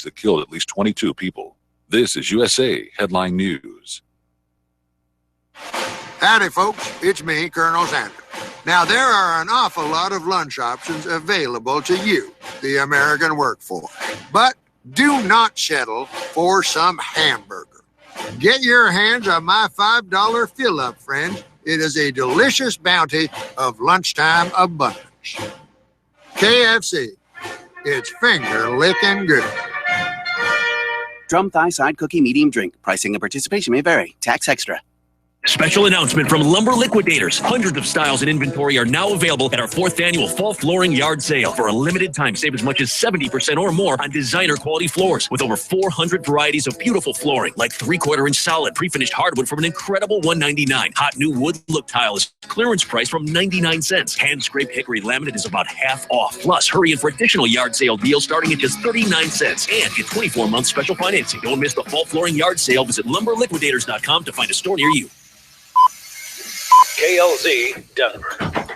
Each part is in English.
that killed at least 22 people. This is USA Headline News. Howdy, folks. It's me, Colonel Sanders. Now, there are an awful lot of lunch options available to you, the American workforce. But do not settle for some hamburger. Get your hands on my $5 fill-up, friends. It is a delicious bounty of lunchtime abundance. KFC. It's finger-licking good. Drum thigh side cookie medium drink. Pricing and participation may vary. Tax extra. Special announcement from Lumber Liquidators. Hundreds of styles and inventory are now available at our 4th annual Fall Flooring Yard Sale. For a limited time, save as much as 70% or more on designer quality floors with over 400 varieties of beautiful flooring, like 3/4-inch solid pre-finished hardwood from an incredible $199. Hot new wood look tile is clearance price from 99 cents. Hand scraped hickory laminate is about half off. Plus, hurry in for additional yard sale deals starting at just 39 cents and get 24-month special financing. Don't miss the Fall Flooring Yard Sale. Visit lumberliquidators.com to find a store near you. KLZ Denver.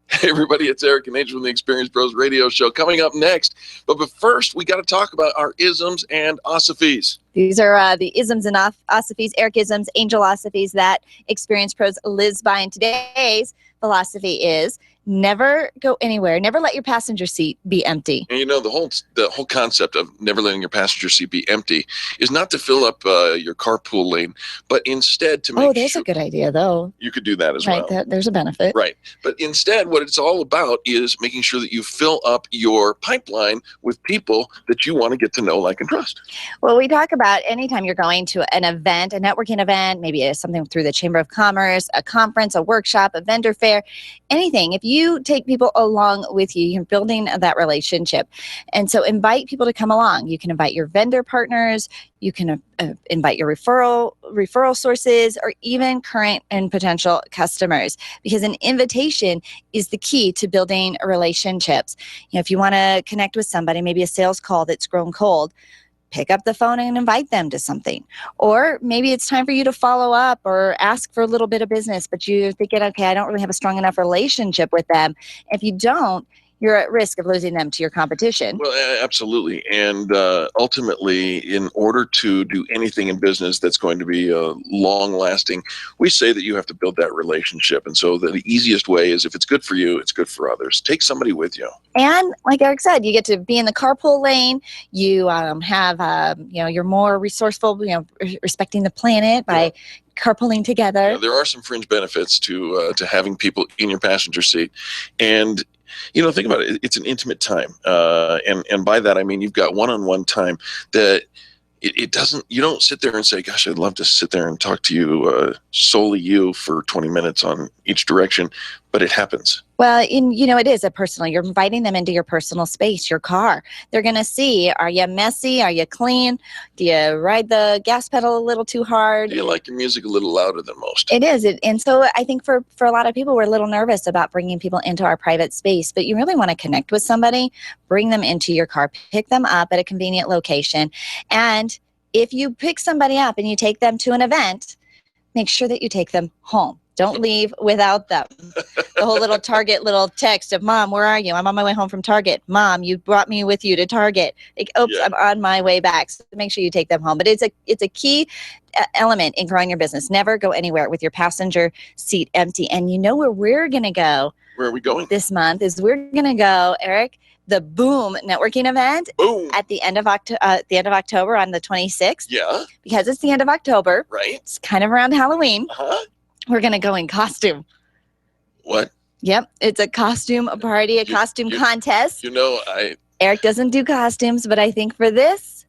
Hey everybody, it's Eric and Angel from the Experience Pros Radio Show coming up next. But first, we got to talk about our isms and osophies. These are the isms and osophies, Eric isms, Angel osophies that Experience Pros lives by. And today's philosophy is never go anywhere. Never let your passenger seat be empty. And you know, the whole concept of never letting your passenger seat be empty is not to fill up your carpool lane, but instead to make Oh, there's a good idea, though. You could do that as well. Right, there's a benefit. Right. But instead, what it's all about is making sure that you fill up your pipeline with people that you want to get to know, like, and trust. Well, we talk about anytime you're going to an event, a networking event, maybe something through the Chamber of Commerce, a conference, a workshop, a vendor fair, anything. If you take people along with you, you're building that relationship. And so invite people to come along. You can invite your vendor partners, you can invite your referral sources, or even current and potential customers, because an invitation is the key to building relationships. You know, if you want to connect with somebody, maybe a sales call that's grown cold, pick up the phone and invite them to something. Or maybe it's time for you to follow up or ask for a little bit of business, but you're thinking, okay, I don't really have a strong enough relationship with them. If you don't, you're at risk of losing them to your competition. Well, absolutely. And ultimately, in order to do anything in business that's going to be long lasting, we say that you have to build that relationship. And so the easiest way is, if it's good for you, it's good for others. Take somebody with you. And like Eric said, you get to be in the carpool lane. You have, you're more resourceful, respecting the planet by carpooling together. Yeah, there are some fringe benefits to having people in your passenger seat. And think about it. It's an intimate time. And by that, I mean, you've got one-on-one time that it doesn't, you don't sit there and say, gosh, I'd love to sit there and talk to you, solely you, for 20 minutes on each direction, but it happens. Well, it is a personal, you're inviting them into your personal space, your car. They're going to see, are you messy? Are you clean? Do you ride the gas pedal a little too hard? Do you like your music a little louder than most? It is. And so I think for a lot of people, we're a little nervous about bringing people into our private space, but you really want to connect with somebody, bring them into your car, pick them up at a convenient location. And if you pick somebody up and you take them to an event, make sure that you take them home. Don't leave without them. The whole little Target little text of, Mom, where are you? I'm on my way home from Target. Mom, you brought me with you to Target. Like, oops, yeah. I'm on my way back. So make sure you take them home. But it's a key element in growing your business. Never go anywhere with your passenger seat empty. And you know where we're going to go? Where are we going? This month is we're going to go, Eric, the Boom networking event. Boom. At the end of October on the 26th. Yeah. Because it's the end of October. Right. It's kind of around Halloween. Uh-huh. We're going to go in costume. What? Yep. It's a costume party, a costume contest. Eric doesn't do costumes, but I think for this,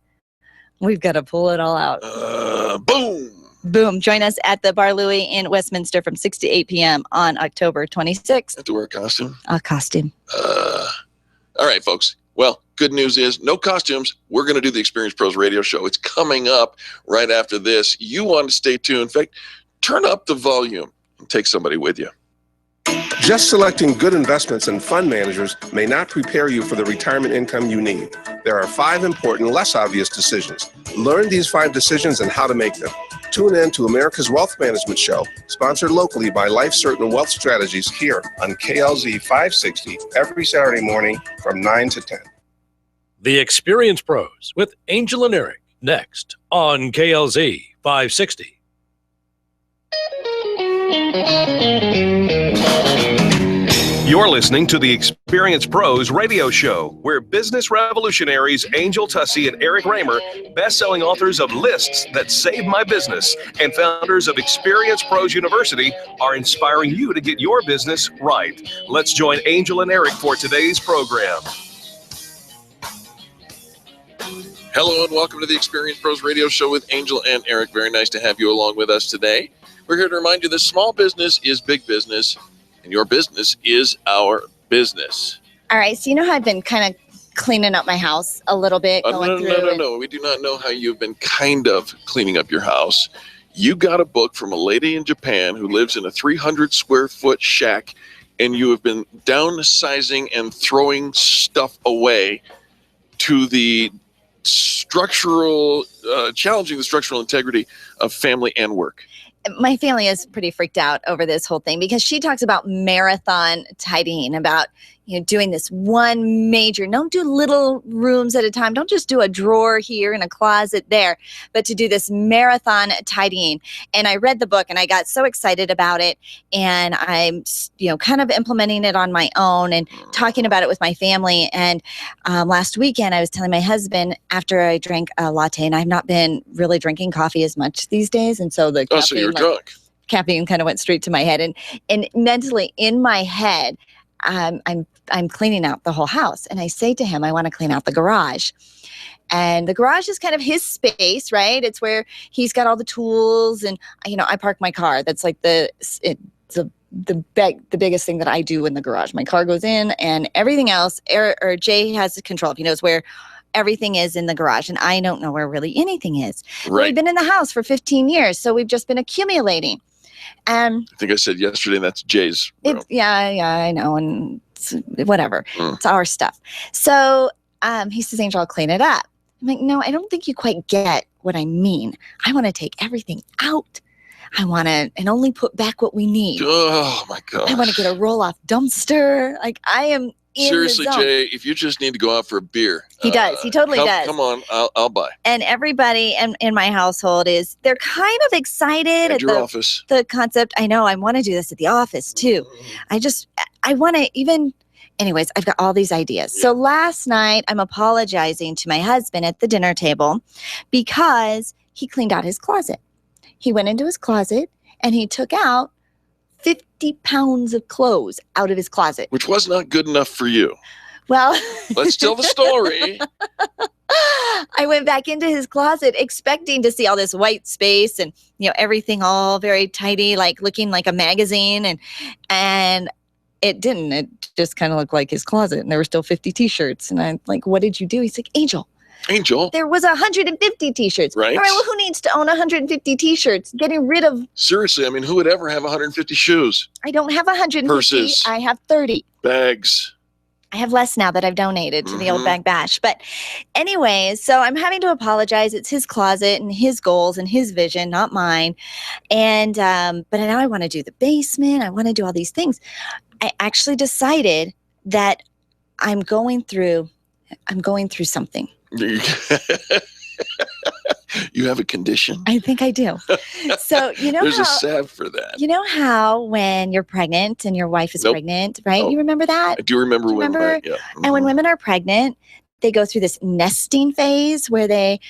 we've got to pull it all out. Boom. Boom. Join us at the Bar Louie in Westminster from 6 to 8 p.m. on October 26th. Have to wear a costume? A costume. All right, folks. Well, good news is no costumes. We're going to do the Experience Pros Radio Show. It's coming up right after this. You want to stay tuned. In fact, turn up the volume and take somebody with you. Just selecting good investments and fund managers may not prepare you for the retirement income you need. There are 5 important, less obvious decisions. Learn these 5 decisions and how to make them. Tune in to America's Wealth Management Show, sponsored locally by Life Certain Wealth Strategies, here on KLZ 560 every Saturday morning from 9 to 10. The Experience Pros with Angel and Eric, next on KLZ 560. You're listening to the Experience Pros radio show, where business revolutionaries Angel Tussey and Eric Raymer, best-selling authors of Lists That Saved My Business and founders of Experience Pros University, are inspiring you to get your business right. Let's join Angel and Eric for today's program. Hello and welcome to the Experience Pros radio show with Angel and Eric. Very nice to have you along with us today. We're here to remind you that small business is big business, and your business is our business. All right. So you know how I've been kind of cleaning up my house a little bit? No. We do not know how you've been kind of cleaning up your house. You got a book from a lady in Japan who lives in a 300 square foot shack, and you have been downsizing and throwing stuff away to the challenging the structural integrity of family and work. My family is pretty freaked out over this whole thing because she talks about marathon tidying, about doing this one major, don't do little rooms at a time. Don't just do a drawer here and a closet there, but to do this marathon tidying. And I read the book and I got so excited about it. And I'm, kind of implementing it on my own and talking about it with my family. And last weekend, I was telling my husband after I drank a latte, and I've not been really drinking coffee as much these days. And so the so you're drunk. Caffeine kind of went straight to my head, and mentally in my head, I'm cleaning out the whole house. And I say to him, I want to clean out the garage. And the garage is kind of his space, right? It's where he's got all the tools, and I park my car. That's like the biggest thing that I do in the garage. My car goes in, and everything else, Jay has the control. He knows where everything is in the garage, and I don't know where really anything is. Right. We've been in the house for 15 years, so we've just been accumulating. I think I said yesterday that's Jay's room. Yeah, I know, and whatever. It's our stuff. So he says, Angel, I'll clean it up. I'm like, no, I don't think you quite get what I mean. I want to take everything out. I want to and only put back what we need. Oh my God. I want to get a roll-off dumpster. Like, I am in seriously, the zone. Jay, if you just need to go out for a beer. He does. He totally does. Come on, I'll buy. And everybody in my household they're kind of excited at your office. The concept. I know I want to do this at the office too. I want to even, anyways, I've got all these ideas. Yeah. So last night I'm apologizing to my husband at the dinner table because he cleaned out his closet. He went into his closet and he took out 50 pounds of clothes out of his closet. Which was not good enough for you. Well, let's tell the story. I went back into his closet expecting to see all this white space and, everything all very tidy, like looking like a magazine. And it didn't. It just kind of looked like his closet. And there were still 50 T-shirts. And I'm like, what did you do? He's like, Angel, there was 150 T-shirts. Right. All right, well, who needs to own 150 T-shirts? Getting rid of... Seriously, I mean, who would ever have 150 shoes? I don't have 150. Purses. I have 30. Bags. I have less now that I've donated to the old bag bash. But anyways, so I'm having to apologize. It's his closet and his goals and his vision, not mine. And but now I want to do the basement. I want to do all these things. I actually decided that I'm going through something. You have a condition? I think I do. So, there's a salve for that. You know how when you're pregnant and your wife is pregnant, right? You remember that? I do remember when. Yeah. And when women are pregnant, they go through this nesting phase where they're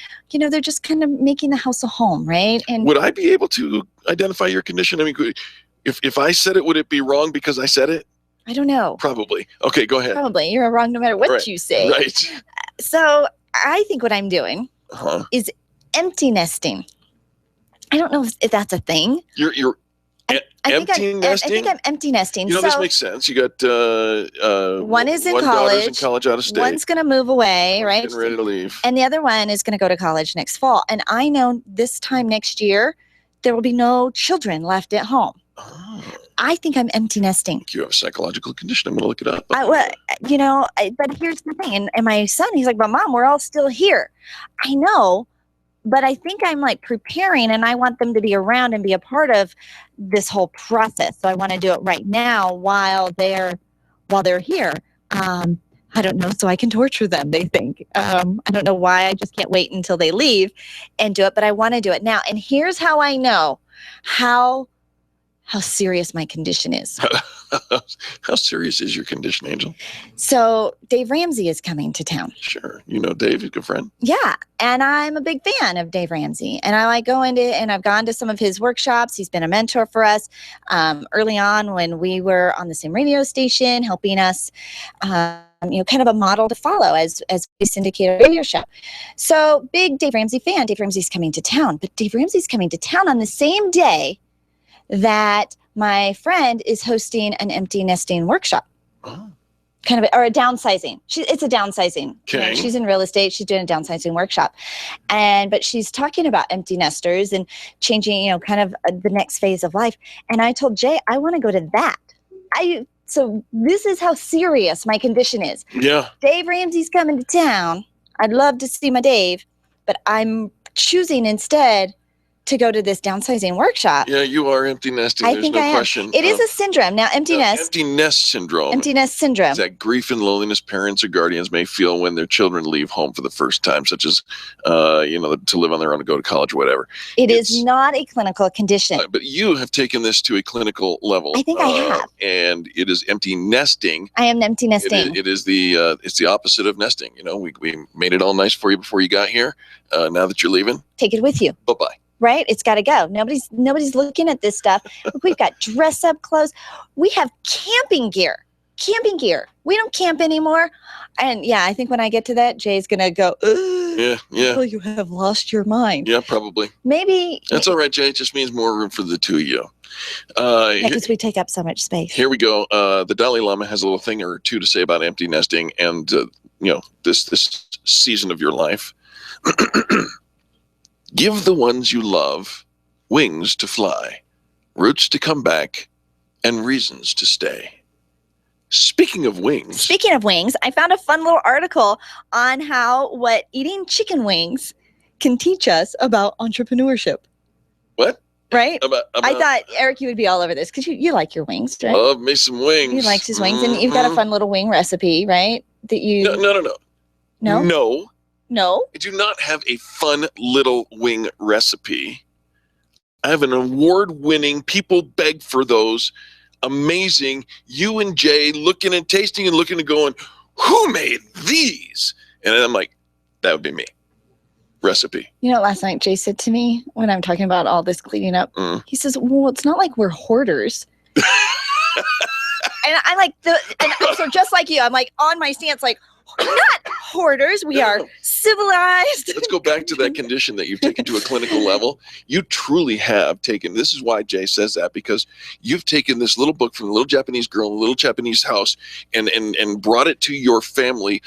just kind of making the house a home, right? And would I be able to identify your condition? I mean, if I said it, would it be wrong because I said it? I don't know. Probably. Okay, go ahead. Probably. You're wrong no matter what you say. Right. So I think what I'm doing is empty nesting. I don't know if that's a thing. You're empty nesting? I think I'm empty nesting. This makes sense. You got one is in one college. Daughter's in college out of state. One's going to move away, right? Getting ready to leave. And the other one is going to go to college next fall. And I know this time next year, there will be no children left at home. Oh. I think I'm empty nesting. You have a psychological condition. I'm going to look it up. But here's the thing. And my son, he's like, but Mom, we're all still here. I know, but I think I'm like preparing, and I want them to be around and be a part of this whole process. So I want to do it right now while they're here. I don't know, so I can torture them, they think. I don't know why. I just can't wait until they leave and do it, but I want to do it now. And here's how I know how serious my condition is. How serious is your condition, Angel? So Dave Ramsey is coming to town. Sure. You know Dave, he's a good friend. Yeah. And I'm a big fan of Dave Ramsey. And I like going to, and I've gone to some of his workshops. He's been a mentor for us early on when we were on the same radio station, helping us, kind of a model to follow as we syndicate a radio show. So big Dave Ramsey fan. Dave Ramsey's coming to town. But Dave Ramsey's coming to town on the same day that my friend is hosting an empty nesting workshop. Oh. Kind of, or a downsizing. It's a downsizing. Okay. She's in real estate. She's doing a downsizing workshop. But she's talking about empty nesters and changing, kind of the next phase of life. And I told Jay, I want to go to that. So this is how serious my condition is. Yeah. Dave Ramsey's coming to town. I'd love to see my Dave, but I'm choosing instead to go to this downsizing workshop. Yeah, you are empty nesting. There's no question. It is a syndrome. Now, empty nest. Empty nest syndrome. Empty nest syndrome. Is that grief and loneliness parents or guardians may feel when their children leave home for the first time, such as, to live on their own, to go to college, or whatever. It's not a clinical condition. But you have taken this to a clinical level. I think I have. And it is empty nesting. I am empty nesting. It is it's the opposite of nesting. We made it all nice for you before you got here. Now that you're leaving, take it with you. Bye-bye. Right? It's got to go. Nobody's looking at this stuff. We've got dress up clothes. We have camping gear. We don't camp anymore. And yeah, I think when I get to that, Jay's going to go, yeah. Oh, you have lost your mind. Yeah, probably. Maybe. That's all right, Jay. It just means more room for the two of you. Because we take up so much space. Here we go. The Dalai Lama has a little thing or two to say about empty nesting and, this season of your life. Give the ones you love wings to fly, roots to come back, and reasons to stay. Speaking of wings, I found a fun little article on what eating chicken wings can teach us about entrepreneurship. What? Right? I thought, Eric, you would be all over this because you like your wings, right? Love me some wings. He likes his wings. And you've got a fun little wing recipe, right? That you... No. No? No? I do not have a fun little wing recipe. I have an award-winning, people beg for those, amazing, you and Jay looking and tasting and looking and going, who made these? And I'm like, that would be me. Recipe. Last night Jay said to me when I'm talking about all this cleaning up, he says, well, it's not like we're hoarders. And I like so just like you, I'm like on my stance, like, not hoarders. We are civilized. Let's go back to that condition that you've taken to a clinical level. You truly have taken, this is why Jay says that, because you've taken this little book from a little Japanese girl in a little Japanese house and brought it to your family.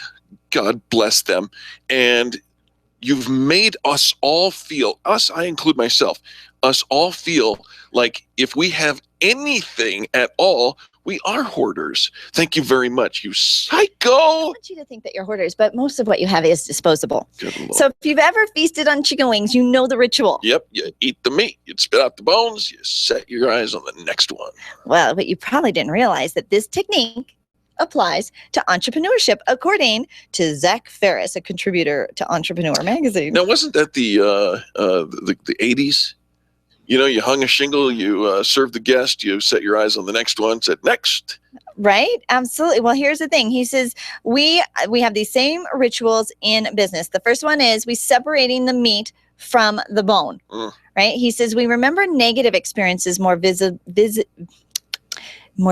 God bless them. And you've made us all feel, I include myself, us all feel like if we have anything at all, we are hoarders. Thank you very much, you psycho. I want you to think that you're hoarders, but most of what you have is disposable. So if you've ever feasted on chicken wings, you know the ritual. Yep, you eat the meat, you spit out the bones, you set your eyes on the next one. Well, but you probably didn't realize that this technique applies to entrepreneurship, according to Zach Ferris, a contributor to Entrepreneur magazine. Now, wasn't that the 80s? You hung a shingle, you served the guest, you set your eyes on the next one, said next. Right? Absolutely. Well, here's the thing. He says, we have these same rituals in business. The first one is we separating the meat from the bone, right? He says, we remember negative experiences more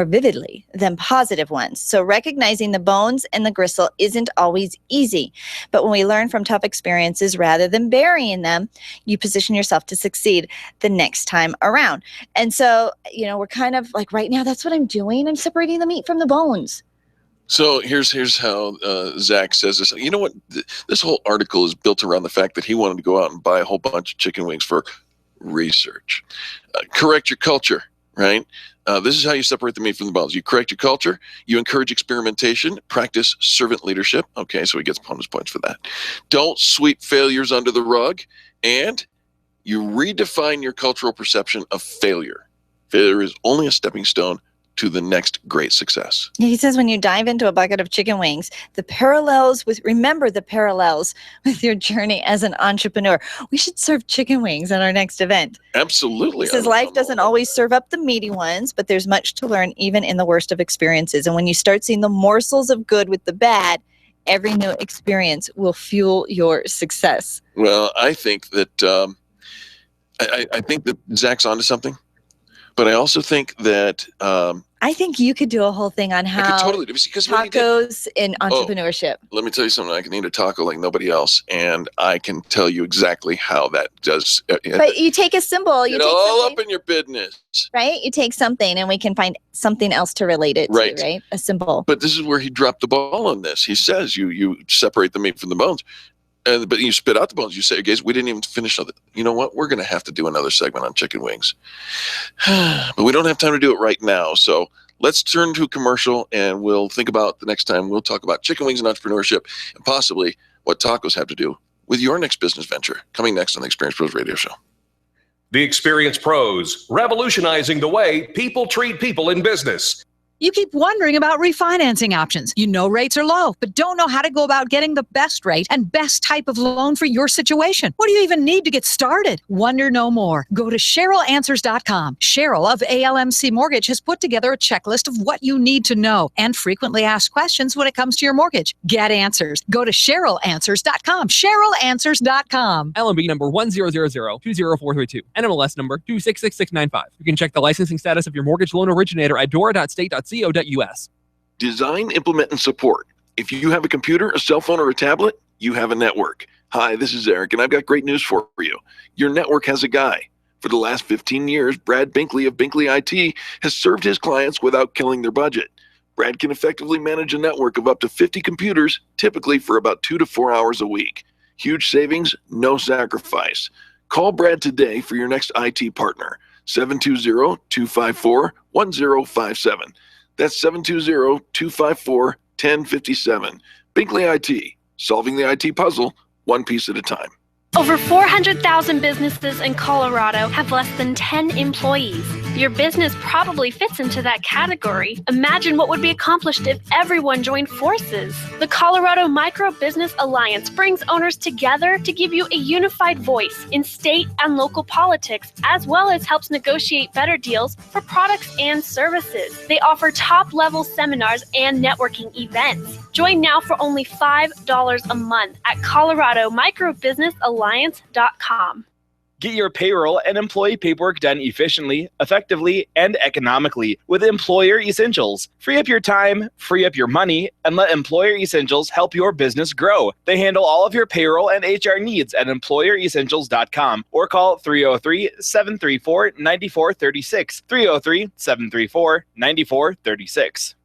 vividly than positive ones. So recognizing the bones and the gristle isn't always easy. But when we learn from tough experiences rather than burying them, you position yourself to succeed the next time around. And so, we're kind of like right now, that's what I'm doing. I'm separating the meat from the bones. So here's how Zach says this. You know what? This whole article is built around the fact that he wanted to go out and buy a whole bunch of chicken wings for research. Correct your culture, right? This is how you separate the meat from the bones. You correct your culture. You encourage experimentation. Practice servant leadership. Okay, so he gets bonus points for that. Don't sweep failures under the rug. And you redefine your cultural perception of failure. Failure is only a stepping stone to the next great success. He says when you dive into a bucket of chicken wings, remember the parallels with your journey as an entrepreneur. We should serve chicken wings at our next event. Absolutely. He says life doesn't always serve up the meaty ones, but there's much to learn even in the worst of experiences. And when you start seeing the morsels of good with the bad, every new experience will fuel your success. Well, I think that I think that Zach's onto something. But I also think that I think you could do a whole thing on how tacos in entrepreneurship. Let me tell you something. I can eat a taco like nobody else, and I can tell you exactly how that does. But you take a symbol. You take all up in your business. Right? You take something, and we can find something else to relate it to, right? A symbol. But this is where he dropped the ball on this. He says you separate the meat from the bones. But you spit out the bones. You say, guys, we didn't even finish on it. You know what? We're going to have to do another segment on chicken wings. But we don't have time to do it right now. So let's turn to a commercial, and we'll think about the next time. We'll talk about chicken wings and entrepreneurship and possibly what tacos have to do with your next business venture. Coming next on the Experience Pros Radio Show. The Experience Pros, revolutionizing the way people treat people in business. You keep wondering about refinancing options. You know rates are low, but don't know how to go about getting the best rate and best type of loan for your situation. What do you even need to get started? Wonder no more. Go to CherylAnswers.com. Cheryl of ALMC Mortgage has put together a checklist of what you need to know and frequently asked questions when it comes to your mortgage. Get answers. Go to CherylAnswers.com. CherylAnswers.com. LMB number 100020432. NMLS number 266695. You can check the licensing status of your mortgage loan originator at dora.state.co.us. Design, implement, and support. If you have a computer, a cell phone, or a tablet, you have a network. Hi, this is Eric, and I've got great news for you. Your network has a guy. For the last 15 years, Brad Binkley of Binkley IT has served his clients without killing their budget. Brad can effectively manage a network of up to 50 computers, typically for about 2 to 4 hours a week. Huge savings, no sacrifice. Call Brad today for your next IT partner, 720-254-1057. That's 720-254-1057. Binkley IT, solving the IT puzzle one piece at a time. Over 400,000 businesses in Colorado have less than 10 employees. Your business probably fits into that category. Imagine what would be accomplished if everyone joined forces. The Colorado Micro Business Alliance brings owners together to give you a unified voice in state and local politics, as well as helps negotiate better deals for products and services. They offer top-level seminars and networking events. Join now for only $5 a month at ColoradoMicroBusinessAlliance.com. Get your payroll and employee paperwork done efficiently, effectively, and economically with Employer Essentials. Free up your time, free up your money, and let Employer Essentials help your business grow. They handle all of your payroll and HR needs at EmployerEssentials.com or call 303-734-9436. 303-734-9436.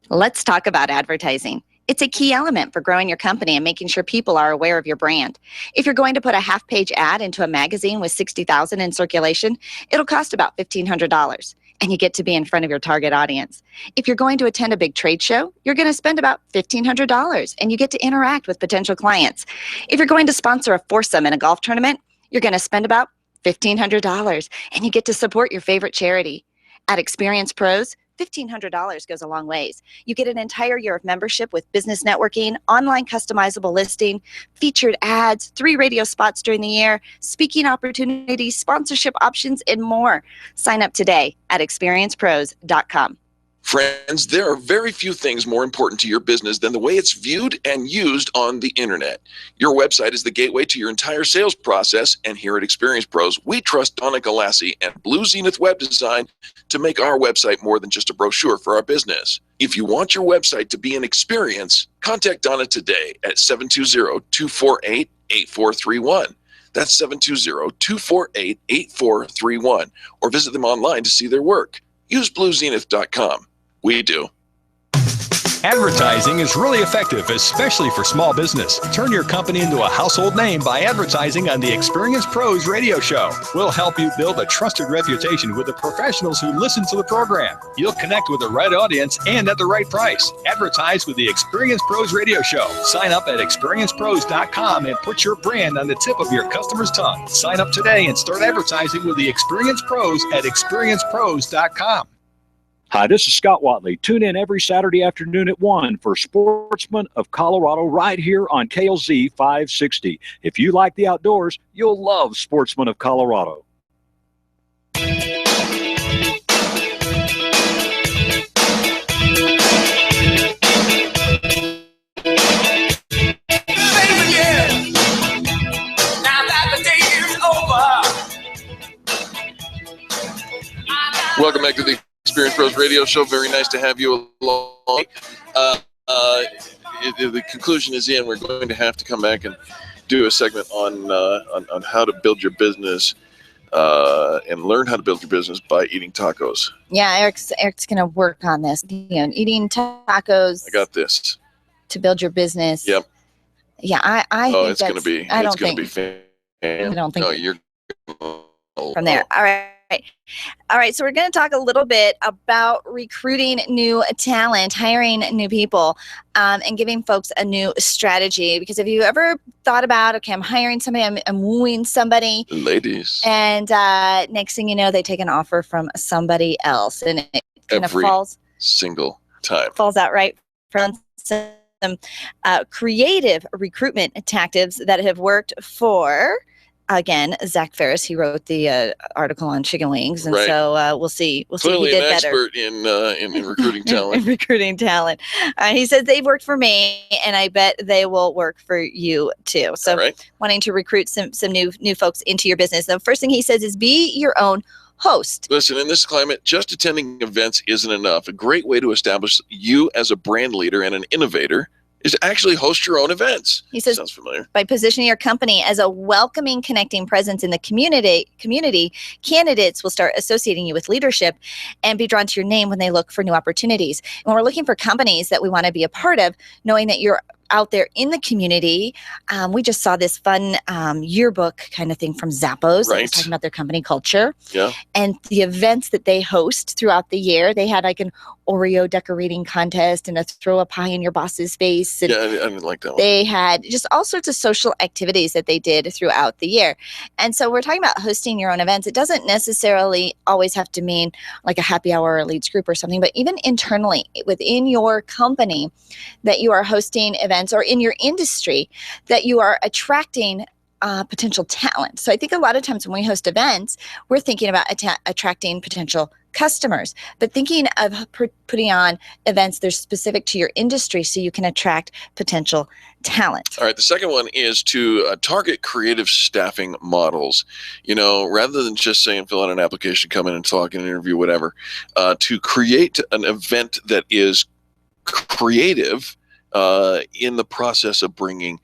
Let's talk about advertising. It's a key element for growing your company and making sure people are aware of your brand. If you're going to put a half-page ad into a magazine with 60,000 in circulation, it'll cost about $1,500, and you get to be in front of your target audience. If you're going to attend a big trade show, you're going to spend about $1,500, and you get to interact with potential clients. If you're going to sponsor a foursome in a golf tournament, you're going to spend about $1,500, and you get to support your favorite charity. At Experience Pros, $1,500 goes a long ways. You get an entire year of membership with business networking, online customizable listing, featured ads, 3 radio spots during the year, speaking opportunities, sponsorship options, and more. Sign up today at experiencepros.com. Friends, there are very few things more important to your business than the way it's viewed and used on the internet. Your website is the gateway to your entire sales process, and here at Experience Pros, we trust Donna Galassi and Blue Zenith Web Design to make our website more than just a brochure for our business. If you want your website to be an experience, contact Donna today at 720-248-8431. That's 720-248-8431, or visit them online to see their work. Use bluezenith.com. We do. Advertising is really effective, especially for small business. Turn your company into a household name by advertising on the Experience Pros radio show. We'll help you build a trusted reputation with the professionals who listen to the program. You'll connect with the right audience and at the right price. Advertise with the Experience Pros radio show. Sign up at experiencepros.com and put your brand on the tip of your customer's tongue. Sign up today and start advertising with the Experience Pros at experiencepros.com. Hi, this is Scott Watley. Tune in every Saturday afternoon at 1 for Sportsman of Colorado right here on KLZ 560. If you like the outdoors, you'll love Sportsman of Colorado. Welcome back to the Experience Pros Radio Show. Very nice to have you along. The conclusion is in. We're going to have to come back and do a segment on how to build your business and learn how to build your business by eating tacos. Yeah, Eric's going to work on this. Eating tacos. I got this. To build your business. Yep. Yeah, I think it's going to be. I it's don't going to think. be. I don't think. No, you're from there. All right. All right. So we're going to talk a little bit about recruiting new talent, hiring new people, and giving folks a new strategy. Because if you ever thought about, okay, I'm hiring somebody, I'm wooing somebody. Ladies. And next thing you know, they take an offer from somebody else. And it kind of falls. Single time. Falls out right from some creative recruitment tactics that have worked for, again, Zach Ferris. He wrote the article on chicken wings, and so we'll see. We'll Clearly see if he did an better expert in recruiting talent. recruiting talent. He says they've worked for me, and I bet they will work for you too. So, wanting to recruit some new folks into your business. The first thing he says is be your own host. Listen, in this climate, just attending events isn't enough. A great way to establish you as a brand leader and an innovator is to actually host your own events. He says, sounds familiar. By positioning your company as a welcoming, connecting presence in the community, candidates will start associating you with leadership and be drawn to your name when they look for new opportunities. And when we're looking for companies that we want to be a part of, knowing that you're out there in the community, we just saw this fun yearbook kind of thing from Zappos that was talking about their company culture. Yeah. And the events that they host throughout the year. They had like an Oreo decorating contest and a throw a pie in your boss's face. And yeah, I didn't like that one. they had just all sorts of social activities that they did throughout the year. And so we're talking about hosting your own events. It doesn't necessarily always have to mean like a happy hour or leads group or something, but even internally within your company that you are hosting events, or in your industry that you are attracting potential talent. So I think a lot of times when we host events, we're thinking about attracting potential customers, but thinking of putting on events that are specific to your industry so you can attract potential talent. All right. The second one is to target creative staffing models. You know, rather than just saying fill out an application, come in and talk and interview, whatever, to create an event that is creative in the process of bringing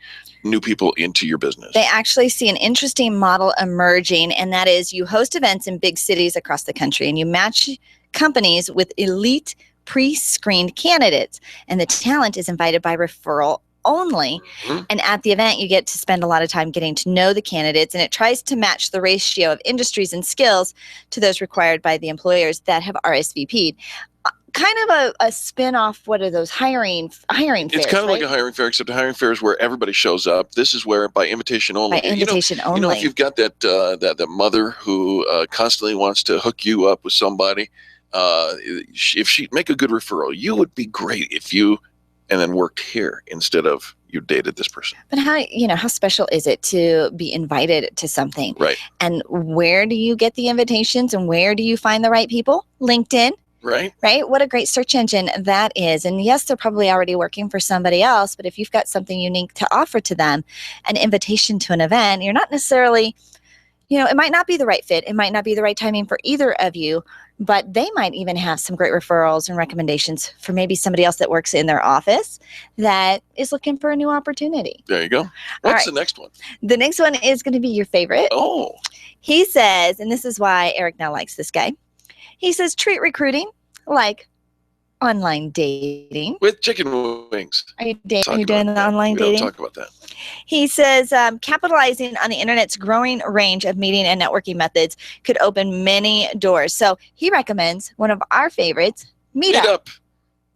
new people into your business. They actually see an interesting model emerging, and that is you host events in big cities across the country and you match companies with elite pre-screened candidates, and the talent is invited by referral only. Mm-hmm. And at the event, you get to spend a lot of time getting to know the candidates, and it tries to match the ratio of industries and skills to those required by the employers that have RSVP'd. Kind of a spin-off. What are those hiring fairs? It's kind of like a hiring fair, except a hiring fair is where everybody shows up. This is where by invitation only. By invitation only. You know, if you've got that mother who constantly wants to hook you up with somebody, if she'd make a good referral, you would be great if you and then worked here instead of you dated this person. But how special is it to be invited to something? Right. And where do you get the invitations, and where do you find the right people? LinkedIn. Right. What a great search engine that is. And yes, they're probably already working for somebody else, but if you've got something unique to offer to them, an invitation to an event, you're not necessarily, it might not be the right fit. It might not be the right timing for either of you, but they might even have some great referrals and recommendations for maybe somebody else that works in their office that is looking for a new opportunity. There you go. What's the next one? The next one is going to be your favorite. Oh. He says, and this is why Eric now likes this guy. He says, treat recruiting like online dating. With chicken wings. Are you doing the online dating? We don't talk about that. He says, capitalizing on the internet's growing range of meeting and networking methods could open many doors. So he recommends one of our favorites, Meetup.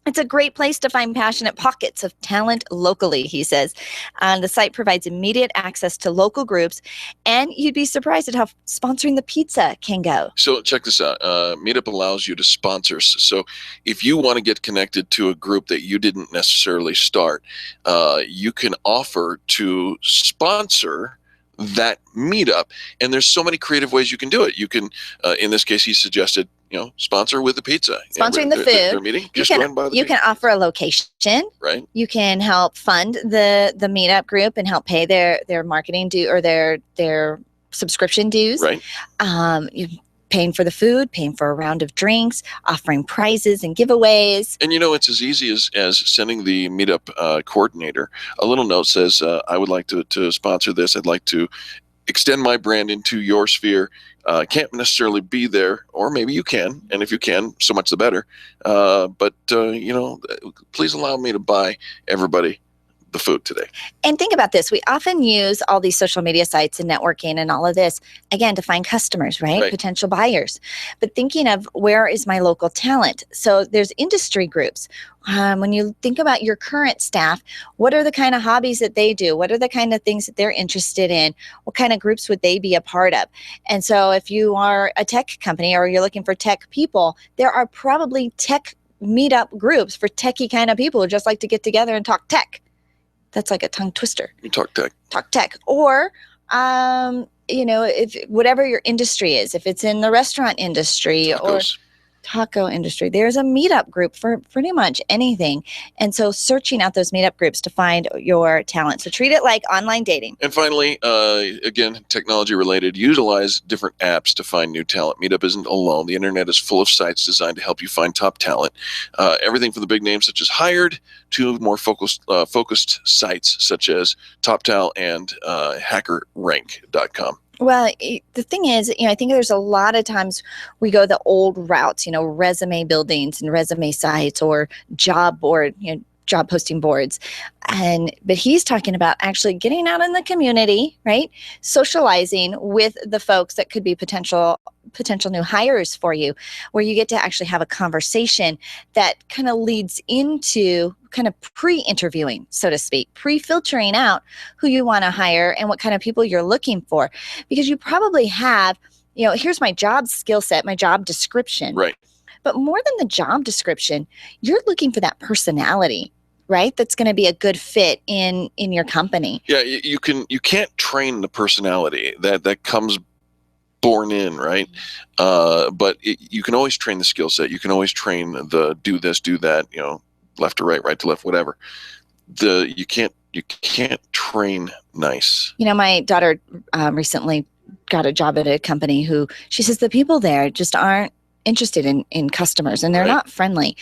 It's a great place to find passionate pockets of talent locally, he says. The site provides immediate access to local groups, and you'd be surprised at how sponsoring the pizza can go. So check this out. Meetup allows you to sponsor. So if you want to get connected to a group that you didn't necessarily start, you can offer to sponsor that meetup. And there's so many creative ways you can do it. You can, in this case, he suggested, sponsor with the pizza. Sponsoring the food. Their meeting. Just go ahead and buy the you pizza. can offer a location. Right. You can help fund the meetup group and help pay their marketing due or their subscription dues. Right. You paying for the food, paying for a round of drinks, offering prizes and giveaways. And it's as easy as sending the meetup coordinator a little note says, I would like to sponsor this. I'd like to extend my brand into your sphere. Can't necessarily be there, or maybe you can. And if you can, so much the better. But please allow me to buy everybody the food today. And think about this. We often use all these social media sites and networking and all of this, again, to find customers, right? Potential buyers. But thinking of where is my local talent? So there's industry groups. When you think about your current staff, what are the kind of hobbies that they do? What are the kind of things that they're interested in? What kind of groups would they be a part of? And so if you are a tech company or you're looking for tech people, there are probably tech meetup groups for techie kind of people who just like to get together and talk tech. That's like a tongue twister. You talk tech. Talk tech. Or, if whatever your industry is, if it's in the restaurant industry or taco industry, there's a meetup group for pretty much anything. And so searching out those meetup groups to find your talent. So treat it like online dating. And finally, again, technology related, utilize different apps to find new talent. Meetup isn't alone. The internet is full of sites designed to help you find top talent. Everything from the big names such as Hired to more focused sites such as TopTal and HackerRank.com. Well, the thing is, I think there's a lot of times we go the old routes, resume buildings and resume sites or job board, job posting boards. But he's talking about actually getting out in the community, right? Socializing with the folks that could be potential new hires for you, where you get to actually have a conversation that kind of leads into kind of pre-interviewing, so to speak, pre-filtering out who you want to hire and what kind of people you're looking for. Because you probably have, here's my job skill set, my job description. Right. But more than the job description, you're looking for that personality, right? That's going to be a good fit in your company. Yeah, you can't train the personality that comes born in, right? But you can always train the skill set. You can always train the do this, do that, left to right, right to left, whatever. You can't train nice. My daughter recently got a job at a company who she says the people there just aren't interested in customers and they're not friendly.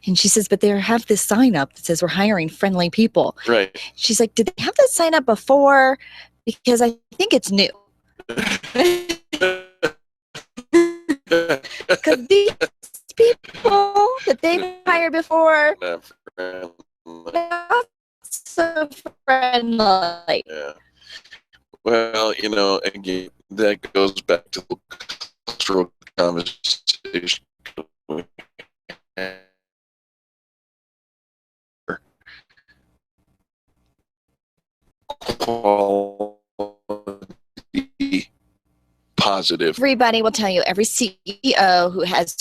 And she says, but they have this sign up that says we're hiring friendly people. Right. She's like, did they have that sign up before? Because I think it's new. Because these people that they've hired before, not so friendly. Yeah. Well, again, that goes back to the cultural conversation. Positive. Everybody will tell you, every CEO who has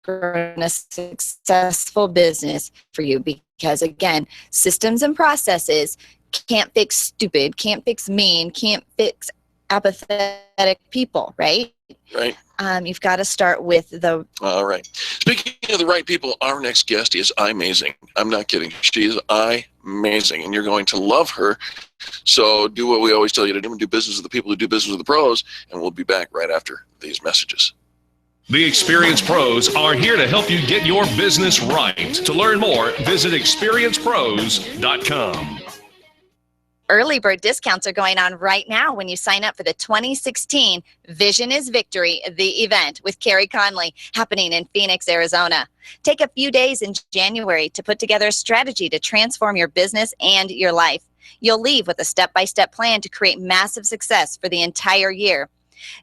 grown a successful business for you, because again, systems and processes can't fix stupid, can't fix mean, can't fix apathetic people, right? Right. You've got to start with the... All right. Speaking of the right people, our next guest is amazing. I'm not kidding. She is amazing, and you're going to love her. So do what we always tell you to do business with the people who do business with the pros, and we'll be back right after these messages. The experienced pros are here to help you get your business right. To learn more, visit experiencepros.com. Early bird discounts are going on right now when you sign up for the 2016 Vision is Victory, the event with Carrie Conley, happening in Phoenix, Arizona. Take a few days in January to put together a strategy to transform your business and your life. You'll leave with a step-by-step plan to create massive success for the entire year.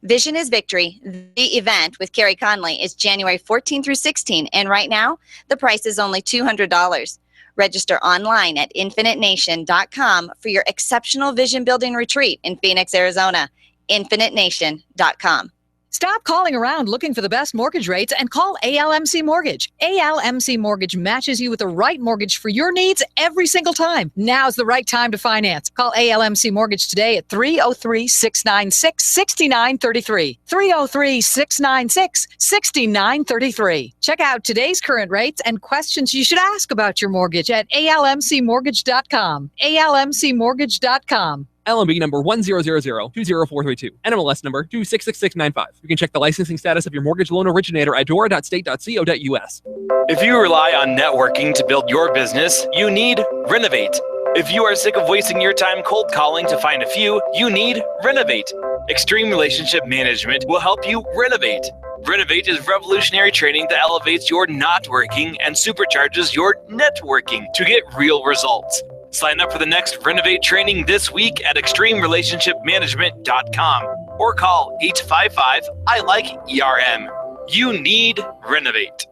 Vision is Victory, the event with Carrie Conley, is January 14 through 16, and right now, the price is only $200. Register online at infinitenation.com for your exceptional vision building retreat in Phoenix, Arizona. infinitenation.com. Stop calling around looking for the best mortgage rates and call ALMC Mortgage. ALMC Mortgage matches you with the right mortgage for your needs every single time. Now's the right time to finance. Call ALMC Mortgage today at 303-696-6933. 303-696-6933. Check out today's current rates and questions you should ask about your mortgage at almcmortgage.com. almcmortgage.com. LMB number 100020432. NMLS number 266695. You can check the licensing status of your mortgage loan originator at dora.state.co.us. If you rely on networking to build your business, you need Renovate. If you are sick of wasting your time cold calling to find a few, you need Renovate. Extreme Relationship Management will help you renovate. Renovate is revolutionary training that elevates your not working and supercharges your networking to get real results. Sign up for the next Renovate training this week at extremerelationshipmanagement.com or call 855-I-LIKE-ERM. You need Renovate.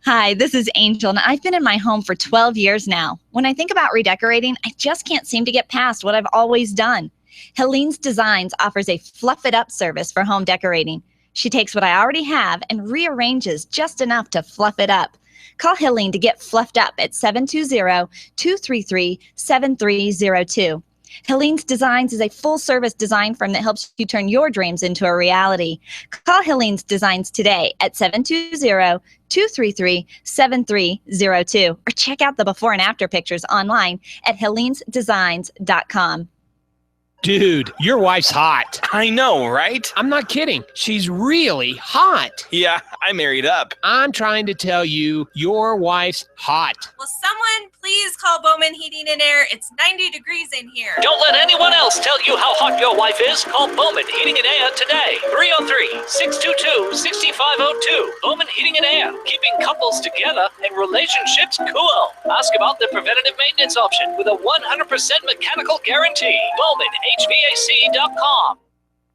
Hi, this is Angel, and I've been in my home for 12 years now. When I think about redecorating, I just can't seem to get past what I've always done. Helene's Designs offers a fluff it up service for home decorating. She takes what I already have and rearranges just enough to fluff it up. Call Helene to get fluffed up at 720-233-7302. Helene's Designs is a full-service design firm that helps you turn your dreams into a reality. Call Helene's Designs today at 720-233-7302 or check out the before and after pictures online at helenesdesigns.com. Dude, your wife's hot. I know, right? I'm not kidding. She's really hot. Yeah, I married up. I'm trying to tell you, your wife's hot. Will someone please call Bowman Heating and Air? It's 90 degrees in here. Don't let anyone else tell you how hot your wife is. Call Bowman Heating and Air today. 303-622-6502. Bowman Heating and Air, keeping couples together and relationships cool. Ask about the preventative maintenance option with a 100% mechanical guarantee. Bowman HVAC.com.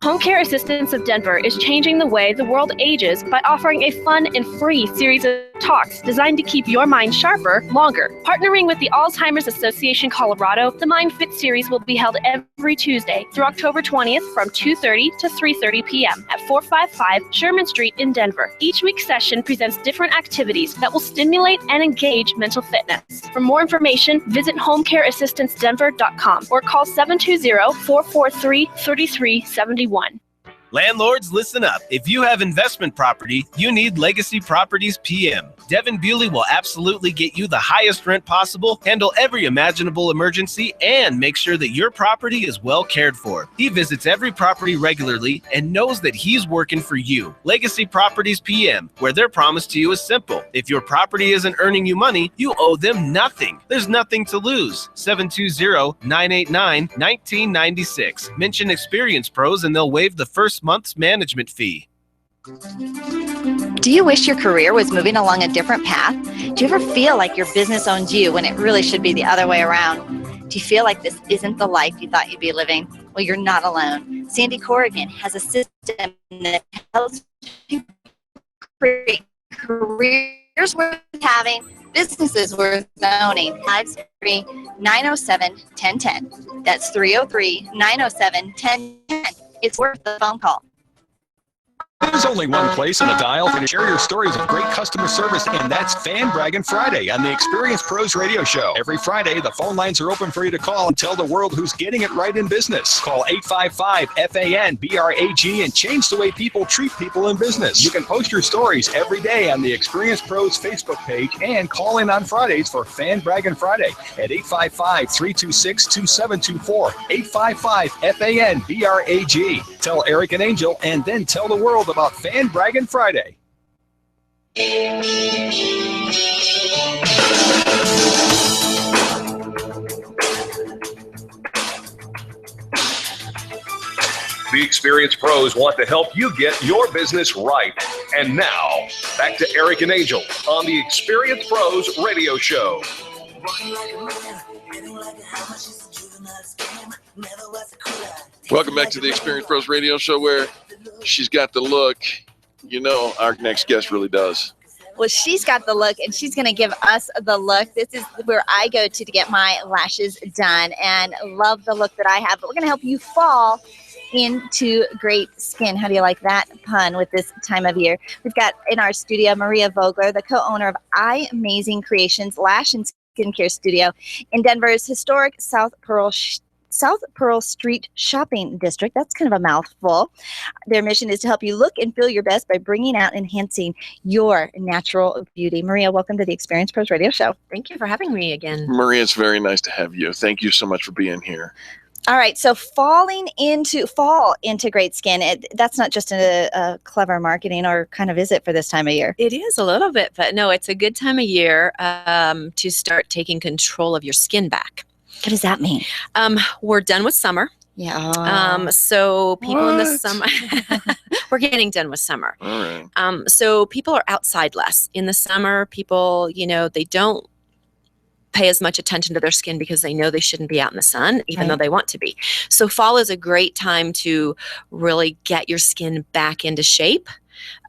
Home Care Assistance of Denver is changing the way the world ages by offering a fun and free series of talks designed to keep your mind sharper longer. Partnering with the Alzheimer's Association Colorado, the Mind Fit series will be held every Tuesday through October 20th from 2:30 to 3:30 p.m. at 455 Sherman Street in Denver. Each week's session presents different activities that will stimulate and engage mental fitness. For more information, visit homecareassistancedenver.com or call 720-443-3371. Landlords, listen up. If you have investment property, you need Legacy Properties PM. Devin Bewley will absolutely get you the highest rent possible, handle every imaginable emergency, and make sure that your property is well cared for. He visits every property regularly and knows that he's working for you. Legacy Properties PM, where their promise to you is simple. If your property isn't earning you money, you owe them nothing. There's nothing to lose. 720-989-1996. Mention Experience Pros and they'll waive the first month's management fee. Do you wish your career was moving along a different path? Do you ever feel like your business owns you when it really should be the other way around? Do you feel like this isn't the life you thought you'd be living? Well, you're not alone. Sandy Corrigan has a system that helps people create careers worth having, businesses worth owning. 503-907-1010. That's 303-907-1010. It's worth the phone call. There's only one place and a dial for to share your stories of great customer service, and that's Fan Braggin' Friday on the Experience Pros Radio Show. Every Friday, the phone lines are open for you to call and tell the world who's getting it right in business. Call 855-FAN-BRAG and change the way people treat people in business. You can post your stories every day on the Experience Pros Facebook page and call in on Fridays for Fan Braggin' Friday at 855-326-2724. 855-FAN-BRAG. Tell Eric and Angel and then tell the world about Fan Braggin' Friday. The Experience Pros want to help you get your business right. And now, back to Eric and Angel on the Experience Pros Radio Show. Welcome back to the Experience Pros Radio Show, where she's got the look. You know, our next guest really does. Well, she's got the look, and she's going to give us the look. This is where I go to get my lashes done, and love the look that I have. But we're going to help you fall into great skin. How do you like that pun with this time of year? We've got in our studio Maria Vogeler, the co-owner of Amazing Creations Lash and Skincare Studio in Denver's historic South Pearl Street Shopping District. That's kind of a mouthful. Their mission is to help you look and feel your best by bringing out and enhancing your natural beauty. Maria, welcome to the Experience Pros Radio Show. Thank you for having me again. Maria, it's very nice to have you. Thank you so much for being here. All right, so fall into great skin. That's not just a clever marketing, or kind of is it for this time of year? It is a little bit, but no, it's a good time of year to start taking control of your skin back. What does that mean? We're done with summer. Yeah. So people in the summer, we're getting done with summer. All right. So people are outside less. In the summer, people, they don't pay as much attention to their skin because they know they shouldn't be out in the sun, even though they want to be. So fall is a great time to really get your skin back into shape.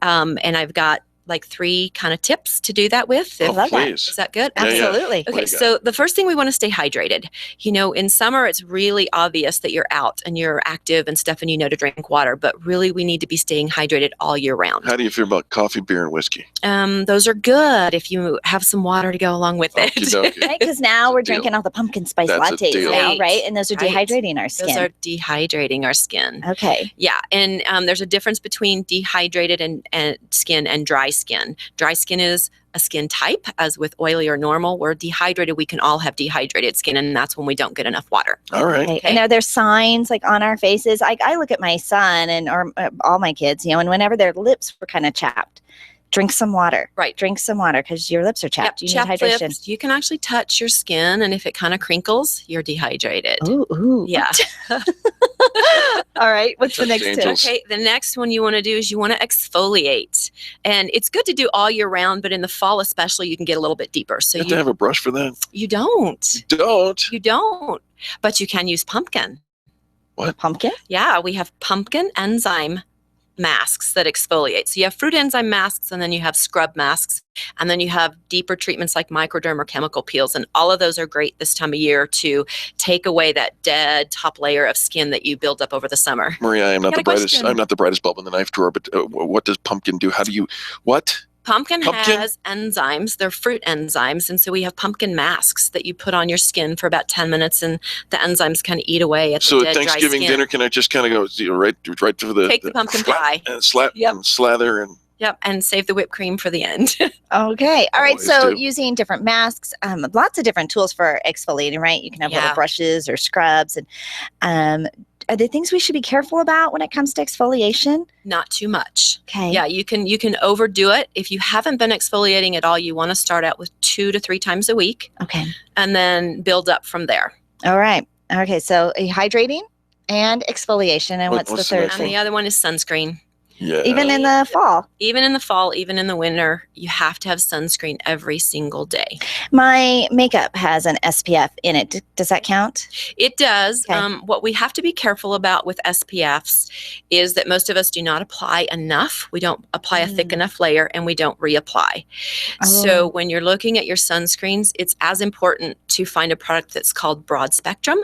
And I've got like 3 kind of tips to do that with. Oh, please. Is that good? Yeah, absolutely. Yeah. Okay, so the first thing, we want to stay hydrated. In summer, it's really obvious that you're out and you're active and stuff, and you know to drink water, but really we need to be staying hydrated all year round. How do you feel about coffee, beer, and whiskey? Those are good if you have some water to go along with it. Right, because now we're drinking all the pumpkin spice lattes now, right? And those are dehydrating our skin. Those are dehydrating our skin. Okay. Yeah, and there's a difference between dehydrated and skin and dry skin. Dry skin is a skin type, as with oily or normal. Where dehydrated, we can all have dehydrated skin, and that's when we don't get enough water. All right. Okay. And are there signs like on our faces? I look at my son or all my kids, and whenever their lips were kind of chapped, drink some water. Right. Drink some water because your lips are chapped. You need chapped hydration. lips, you can actually touch your skin, and if it kind of crinkles, you're dehydrated. Ooh. Yeah. All right. What's the next tip? Okay. The next one you want to do is you want to exfoliate. And it's good to do all year round, but in the fall especially, you can get a little bit deeper. So you have to have a brush for that? You don't. You don't. But you can use pumpkin. What? Pumpkin? Yeah. We have pumpkin enzyme masks that exfoliate. So you have fruit enzyme masks, and then you have scrub masks, and then you have deeper treatments like microderm or chemical peels, and all of those are great this time of year to take away that dead top layer of skin that you build up over the summer. Maria, I'm not the brightest bulb in the knife drawer, but what does pumpkin do? What? Pumpkin has enzymes. They're fruit enzymes. And so we have pumpkin masks that you put on your skin for about 10 minutes, and the enzymes kind of eat away at the dead, dry Thanksgiving skin. dinner, can I just kind of go right to the... Take the pumpkin pie. And and slather and... Yep, and save the whipped cream for the end. Okay. All right. Always So do. using different masks, lots of different tools for exfoliating, right? You can have little brushes or scrubs. And are there things we should be careful about when it comes to exfoliation? Not too much. Okay. Yeah, you can overdo it. If you haven't been exfoliating at all, you want to start out with 2 to 3 times a week. Okay. And then build up from there. All right. Okay. So hydrating and exfoliation. And what's the third And the other one is sunscreen. Yeah. Even in the fall? Even in the fall, even in the winter, you have to have sunscreen every single day. My makeup has an SPF in it. Does that count? It does. Okay. What we have to be careful about with SPFs is that most of us do not apply enough. We don't apply a thick enough layer, and we don't reapply. So when you're looking at your sunscreens, it's as important to find a product that's called broad spectrum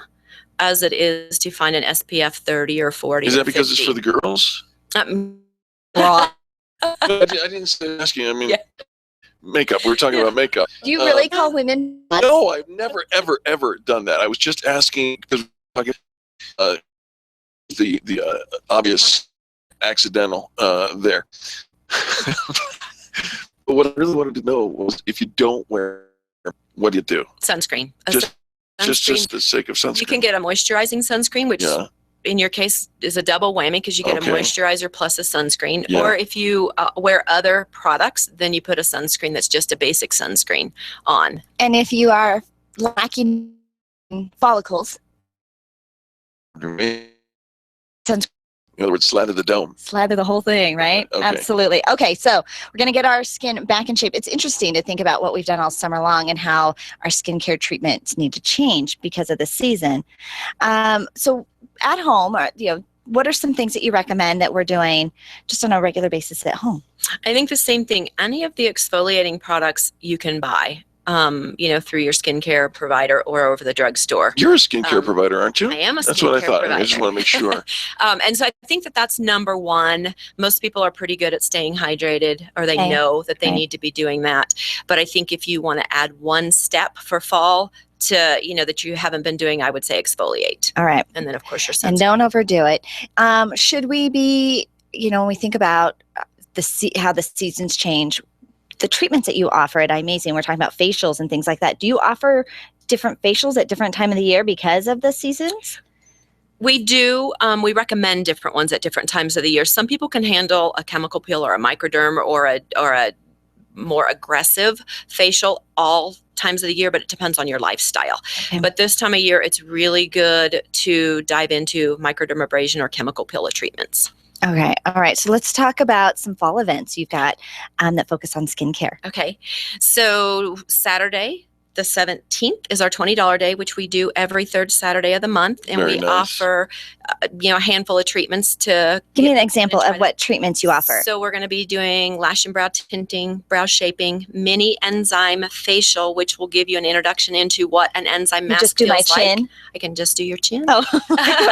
as it is to find an SPF 30 or 40. Is or that because 50. it's for the girls? Broad. I didn't say asking. I mean, makeup. We were talking about makeup. Do you really call women? No, I've never, ever done that. I was just asking because we're talking the obvious accidental there. But what I really wanted to know was, if you don't wear, what do you do? Sunscreen. Just for the sake of sunscreen. You can get a moisturizing sunscreen, which in your case is a double whammy because you get a moisturizer plus a sunscreen. Yeah. Or if you wear other products, then you put a sunscreen that's just a basic sunscreen on. And if you are lacking follicles, sunscreen. In other words, slather the dome. Slather the whole thing, right? Okay. Absolutely. Okay, so we're going to get our skin back in shape. It's interesting to think about what we've done all summer long and how our skincare treatments need to change because of the season. So at home, what are some things that you recommend that we're doing just on a regular basis at home? I think the same thing. Any of the exfoliating products you can buy, through your skincare provider or over the drugstore. You're a skincare provider, aren't you? I am a skincare That's what I thought. provider. I just want to make sure. And so I think that's number one. Most people are pretty good at staying hydrated, or they Okay. know that they Okay. need to be doing that. But I think if you want to add one step for fall to, that you haven't been doing, I would say exfoliate. All right. And then, of course, your And sunscreen. don't overdo it. Should we be, when we think about how the seasons change, the treatments that you offer at iMazing, we're talking about facials and things like that. Do you offer different facials at different time of the year because of the seasons? We do. We recommend different ones at different times of the year. Some people can handle a chemical peel or a microderm or a more aggressive facial all times of the year, but it depends on your lifestyle. Okay. But this time of year, it's really good to dive into microdermabrasion or chemical peel treatments. Okay. All right. So let's talk about some fall events you've got that focus on skincare. Okay. So Saturday, the 17th is our $20 day, which we do every third Saturday of the month. And Very we nice. offer, a handful of treatments to Give me an example of what treatments you offer. So we're going to be doing lash and brow tinting, brow shaping, mini enzyme facial, which will give you an introduction into what an enzyme You mask just do my feels like. chin? I can just do your chin. Oh,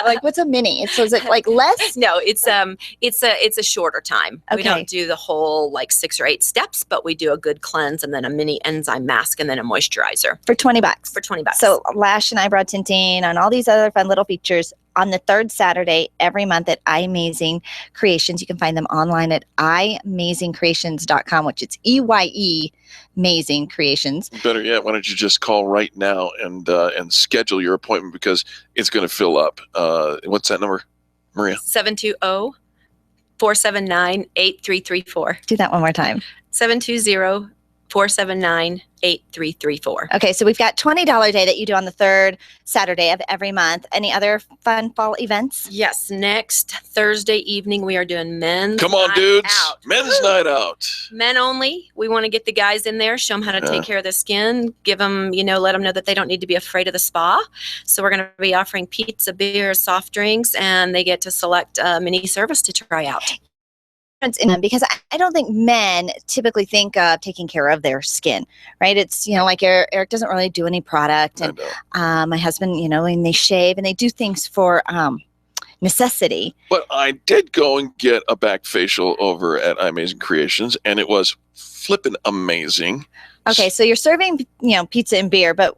like what's a mini? So is it like less? No, it's a shorter time. We Okay. don't do the whole 6 or 8 steps, but we do a good cleanse and then a mini enzyme mask and then a moisturizer For $20. for $20. So lash and eyebrow tinting and all these other fun little features on the third Saturday every month at iMazing Creations. You can find them online at imazingcreations.com, which is EYE Amazing Creations. Better yet, why don't you just call right now and schedule your appointment, because it's going to fill up. What's that number, Maria? 720-479-8334. Do that one more time. 720-479-8334. Okay, so we've got $20 day that you do on the third Saturday of every month. Any other fun fall events? Yes, next Thursday evening we are doing men's Come on, night dudes. out. Men's night out. Men only. We want to get the guys in there, show them how to take care of their skin, give them, let them know that they don't need to be afraid of the spa. So we're going to be offering pizza, beer, soft drinks, and they get to select a mini service to try out. Because I don't think men typically think of taking care of their skin, right? It's, like Eric doesn't really do any product. And my husband, and they shave and they do things for necessity. But I did go and get a back facial over at iMazing Creations, and it was flippin' amazing. Okay, so you're serving, pizza and beer, but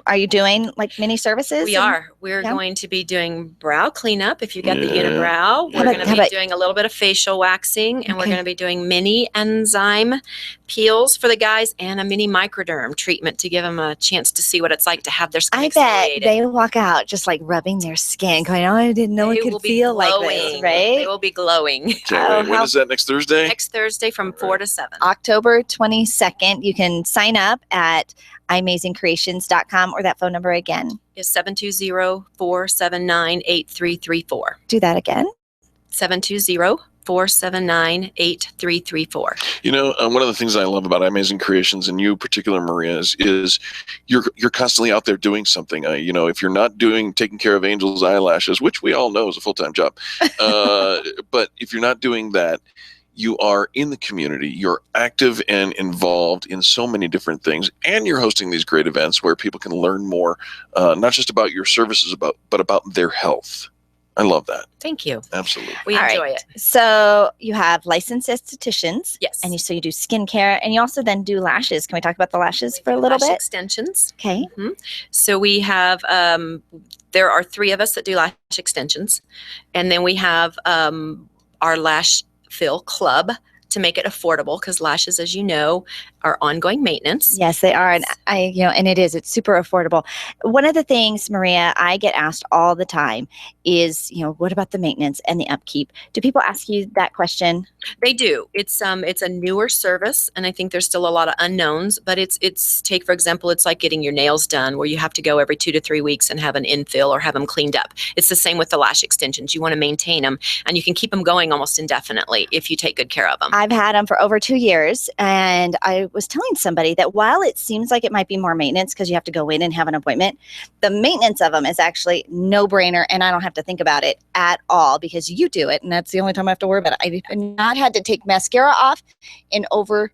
are you doing mini services? We are. We're going to be doing brow cleanup. If you get the unibrow, we're going to be doing a little bit of facial waxing, and we're going to be doing mini enzyme peels for the guys and a mini microderm treatment to give them a chance to see what it's like to have their skin I bet exfoliated. they walk out just rubbing their skin, going, "Oh, I didn't know it could feel like this," right? They will be glowing. Can't wait. When is that, next Thursday? Next Thursday from 4 to 7. October 22nd. You can sign up at imazingcreations.com, or that phone number again. Is 720-479-8334. Do that again. 720-479-8334. One of the things I love about iMazing Creations, and you particular, Maria, is you're constantly out there doing something. If you're not taking care of Angel's eyelashes, which we all know is a full-time job, but if you're not doing that, you are in the community, you're active and involved in so many different things, and you're hosting these great events where people can learn more, not just about your services, but about their health. I love that. Thank you. Absolutely. We enjoy it. So you have licensed estheticians. Yes. And so you do skincare, and you also then do lashes. Can we talk about the lashes for a little Lash bit? extensions. Okay. Mm-hmm. So we have, there are 3 of us that do lash extensions. And then we have our lash fill club to make it affordable, because lashes, as you know, are ongoing maintenance. Yes, they are. And it's super affordable. One of the things, Maria, I get asked all the time is, what about the maintenance and the upkeep? Do people ask you that question? They do. It's a newer service, and I think there's still a lot of unknowns, but it's take, for example, it's like getting your nails done, where you have to go every 2 to 3 weeks and have an infill or have them cleaned up. It's the same with the lash extensions. You want to maintain them, and you can keep them going almost indefinitely if you take good care of them. I've had them for over 2 years, and I was telling somebody that while it seems like it might be more maintenance because you have to go in and have an appointment, the maintenance of them is actually no brainer, and I don't have to think about it at all because you do it, and that's the only time I have to worry about it. I've not had to take mascara off in over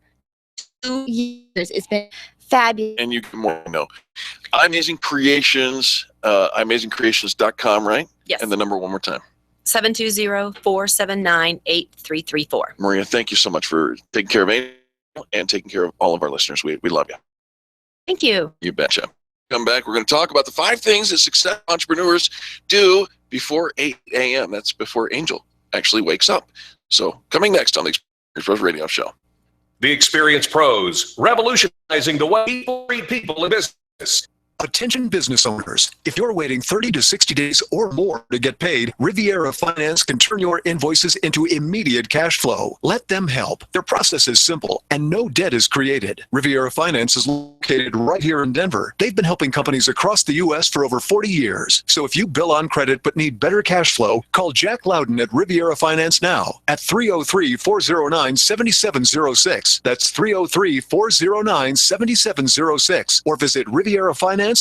2 years. It's been fabulous. And you can more know. Amazing Creations, amazingcreations.com, right? Yes. And the number one more time. 720-479-8334. Maria, thank you so much for taking care of Angel and taking care of all of our listeners. We love you. Thank you. You betcha. Come back. We're going to talk about the 5 things that successful entrepreneurs do before 8 a.m. That's before Angel actually wakes up. So coming next on the Experience Pros Radio Show. The Experience Pros, revolutionizing the way people treat people in business. Attention business owners, if you're waiting 30 to 60 days or more to get paid, Riviera Finance can turn your invoices into immediate cash flow. Let them help. Their process is simple and no debt is created. Riviera Finance is located right here in Denver. They've been helping companies across the U.S. for over 40 years. So if you bill on credit but need better cash flow, call Jack Loudon at Riviera Finance now at 303-409-7706. That's 303-409-7706 or visit RivieraFinance.com.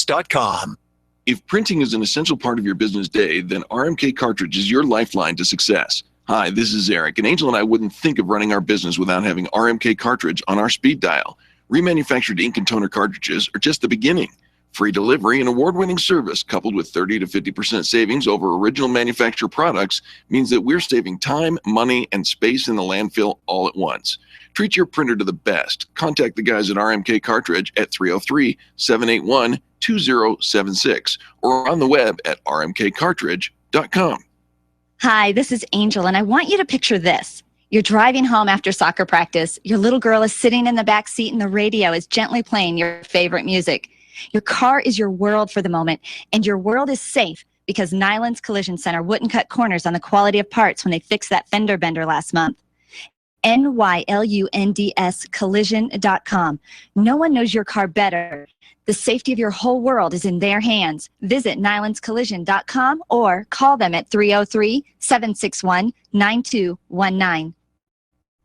If printing is an essential part of your business day, then RMK Cartridge is your lifeline to success. Hi, this is Eric, and Angel and I wouldn't think of running our business without having RMK Cartridge on our speed dial. Remanufactured ink and toner cartridges are just the beginning. Free delivery and award-winning service coupled with 30 to 50% savings over original manufacturer products means that we're saving time, money, and space in the landfill all at once. Treat your printer to the best. Contact the guys at RMK Cartridge at 303-781-2076 or on the web at rmkcartridge.com. Hi, this is Angel, and I want you to picture this. You're driving home after soccer practice. Your little girl is sitting in the back seat, and the radio is gently playing your favorite music. Your car is your world for the moment, and your world is safe because Nyland's Collision Center wouldn't cut corners on the quality of parts when they fixed that fender bender last month. NYLUNDS collision.com. No one knows your car better. The safety of your whole world is in their hands. Visit nylandscollision.com or call them at 303-761-9219.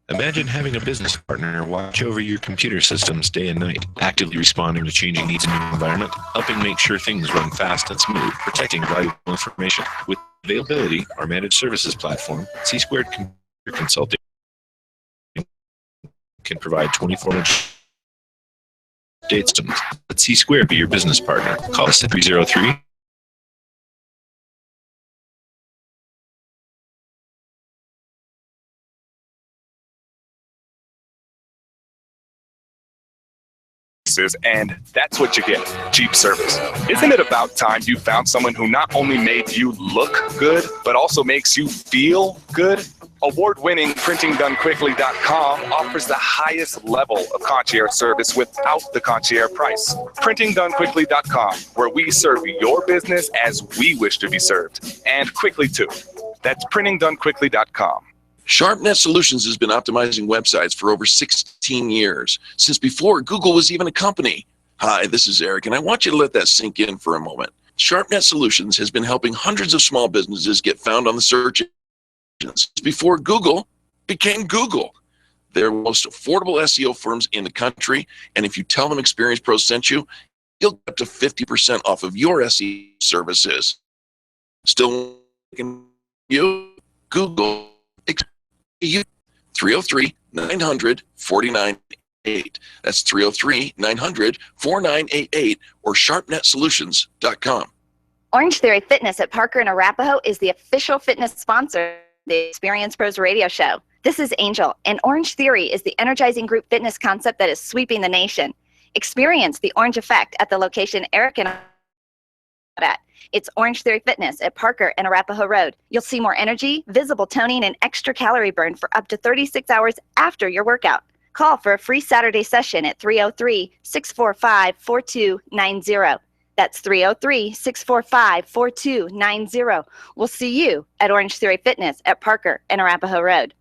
Imagine having a business partner watch over your computer systems day and night, actively responding to changing needs in your environment, helping make sure things run fast and smooth, protecting valuable information. With availability, our managed services platform, C-Squared Computer Consulting, can provide 24-inch data systems. Let C-Squared be your business partner. Call us at 303 and that's what you get. Cheap service. Isn't it about time you found someone who not only made you look good, but also makes you feel good? Award-winning PrintingDoneQuickly.com offers the highest level of concierge service without the concierge price. PrintingDoneQuickly.com, where we serve your business as we wish to be served, and quickly too. That's PrintingDoneQuickly.com. SharpNet Solutions has been optimizing websites for over 16 years, since before Google was even a company. Hi, this is Eric, and I want you to let that sink in for a moment. SharpNet Solutions has been helping hundreds of small businesses get found on the search engines before Google became Google. They're the most affordable SEO firms in the country, and if you tell them Experience Pros sent you, you'll get up to 50% off of your SEO services. Still you? Google. 303-900-4988. That's 303-900-4988 or sharpnetsolutions.com. Orange Theory Fitness at Parker and Arapahoe is the official fitness sponsor of the Experience Pros Radio Show. This is Angel, and Orange Theory is the energizing group fitness concept that is sweeping the nation. Experience the Orange Effect at the location Eric and I at. It's Orange Theory Fitness at Parker and Arapahoe Road. You'll see more energy, visible toning, and extra calorie burn for up to 36 hours after your workout. Call for a free Saturday session at 303-645-4290. That's 303-645-4290. We'll see you at Orange Theory Fitness at Parker and Arapahoe Road.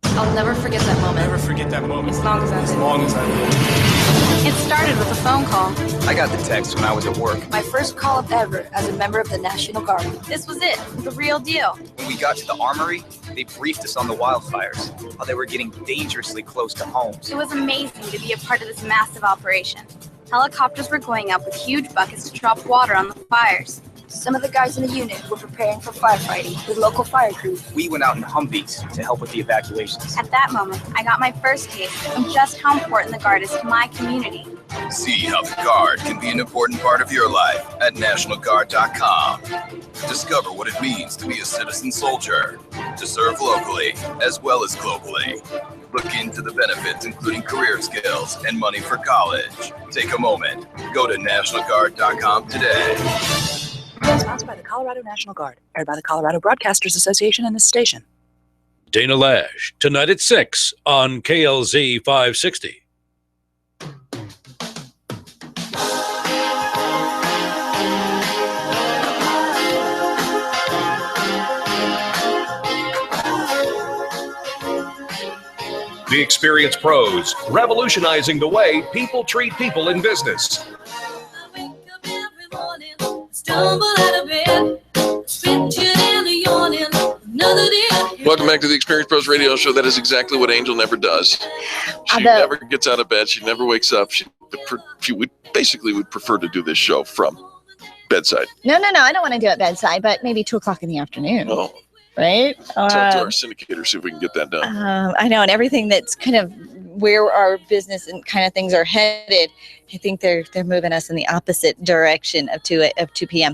I'll never forget that moment. Never forget that moment. As long as I live. As long as I live. It started with a phone call. I got the text when I was at work. My first call ever as a member of the National Guard. This was it, the real deal. When we got to the armory, they briefed us on the wildfires, how they were getting dangerously close to homes. It was amazing to be a part of this massive operation. Helicopters were going up with huge buckets to drop water on the fires. Some of the guys in the unit were preparing for firefighting with local fire crews. We went out in Humvees to help with the evacuations. At that moment, I got my first taste of just how important the Guard is to my community. See how the Guard can be an important part of your life at NationalGuard.com. Discover what it means to be a citizen soldier, to serve locally as well as globally. Look into the benefits, including career skills and money for college. Take a moment. Go to NationalGuard.com today. Sponsored by the Colorado National Guard, aired by the Colorado Broadcasters Association and this station. Dana Lash, tonight at 6 on KLZ 560. The Experienced Pros, revolutionizing the way people treat people in business. Welcome back to the Experienced Pros Radio Show. That is exactly what Angel never does. She never gets out of bed. She never wakes up. She would prefer to do this show from bedside. No. I don't want to do it bedside, but maybe 2:00 in the afternoon. Oh. Right? Talk to our syndicator, see if we can get that done. I know, and everything that's kind of where our business and kind of things are headed, I think they're moving us in the opposite direction of 2 p.m.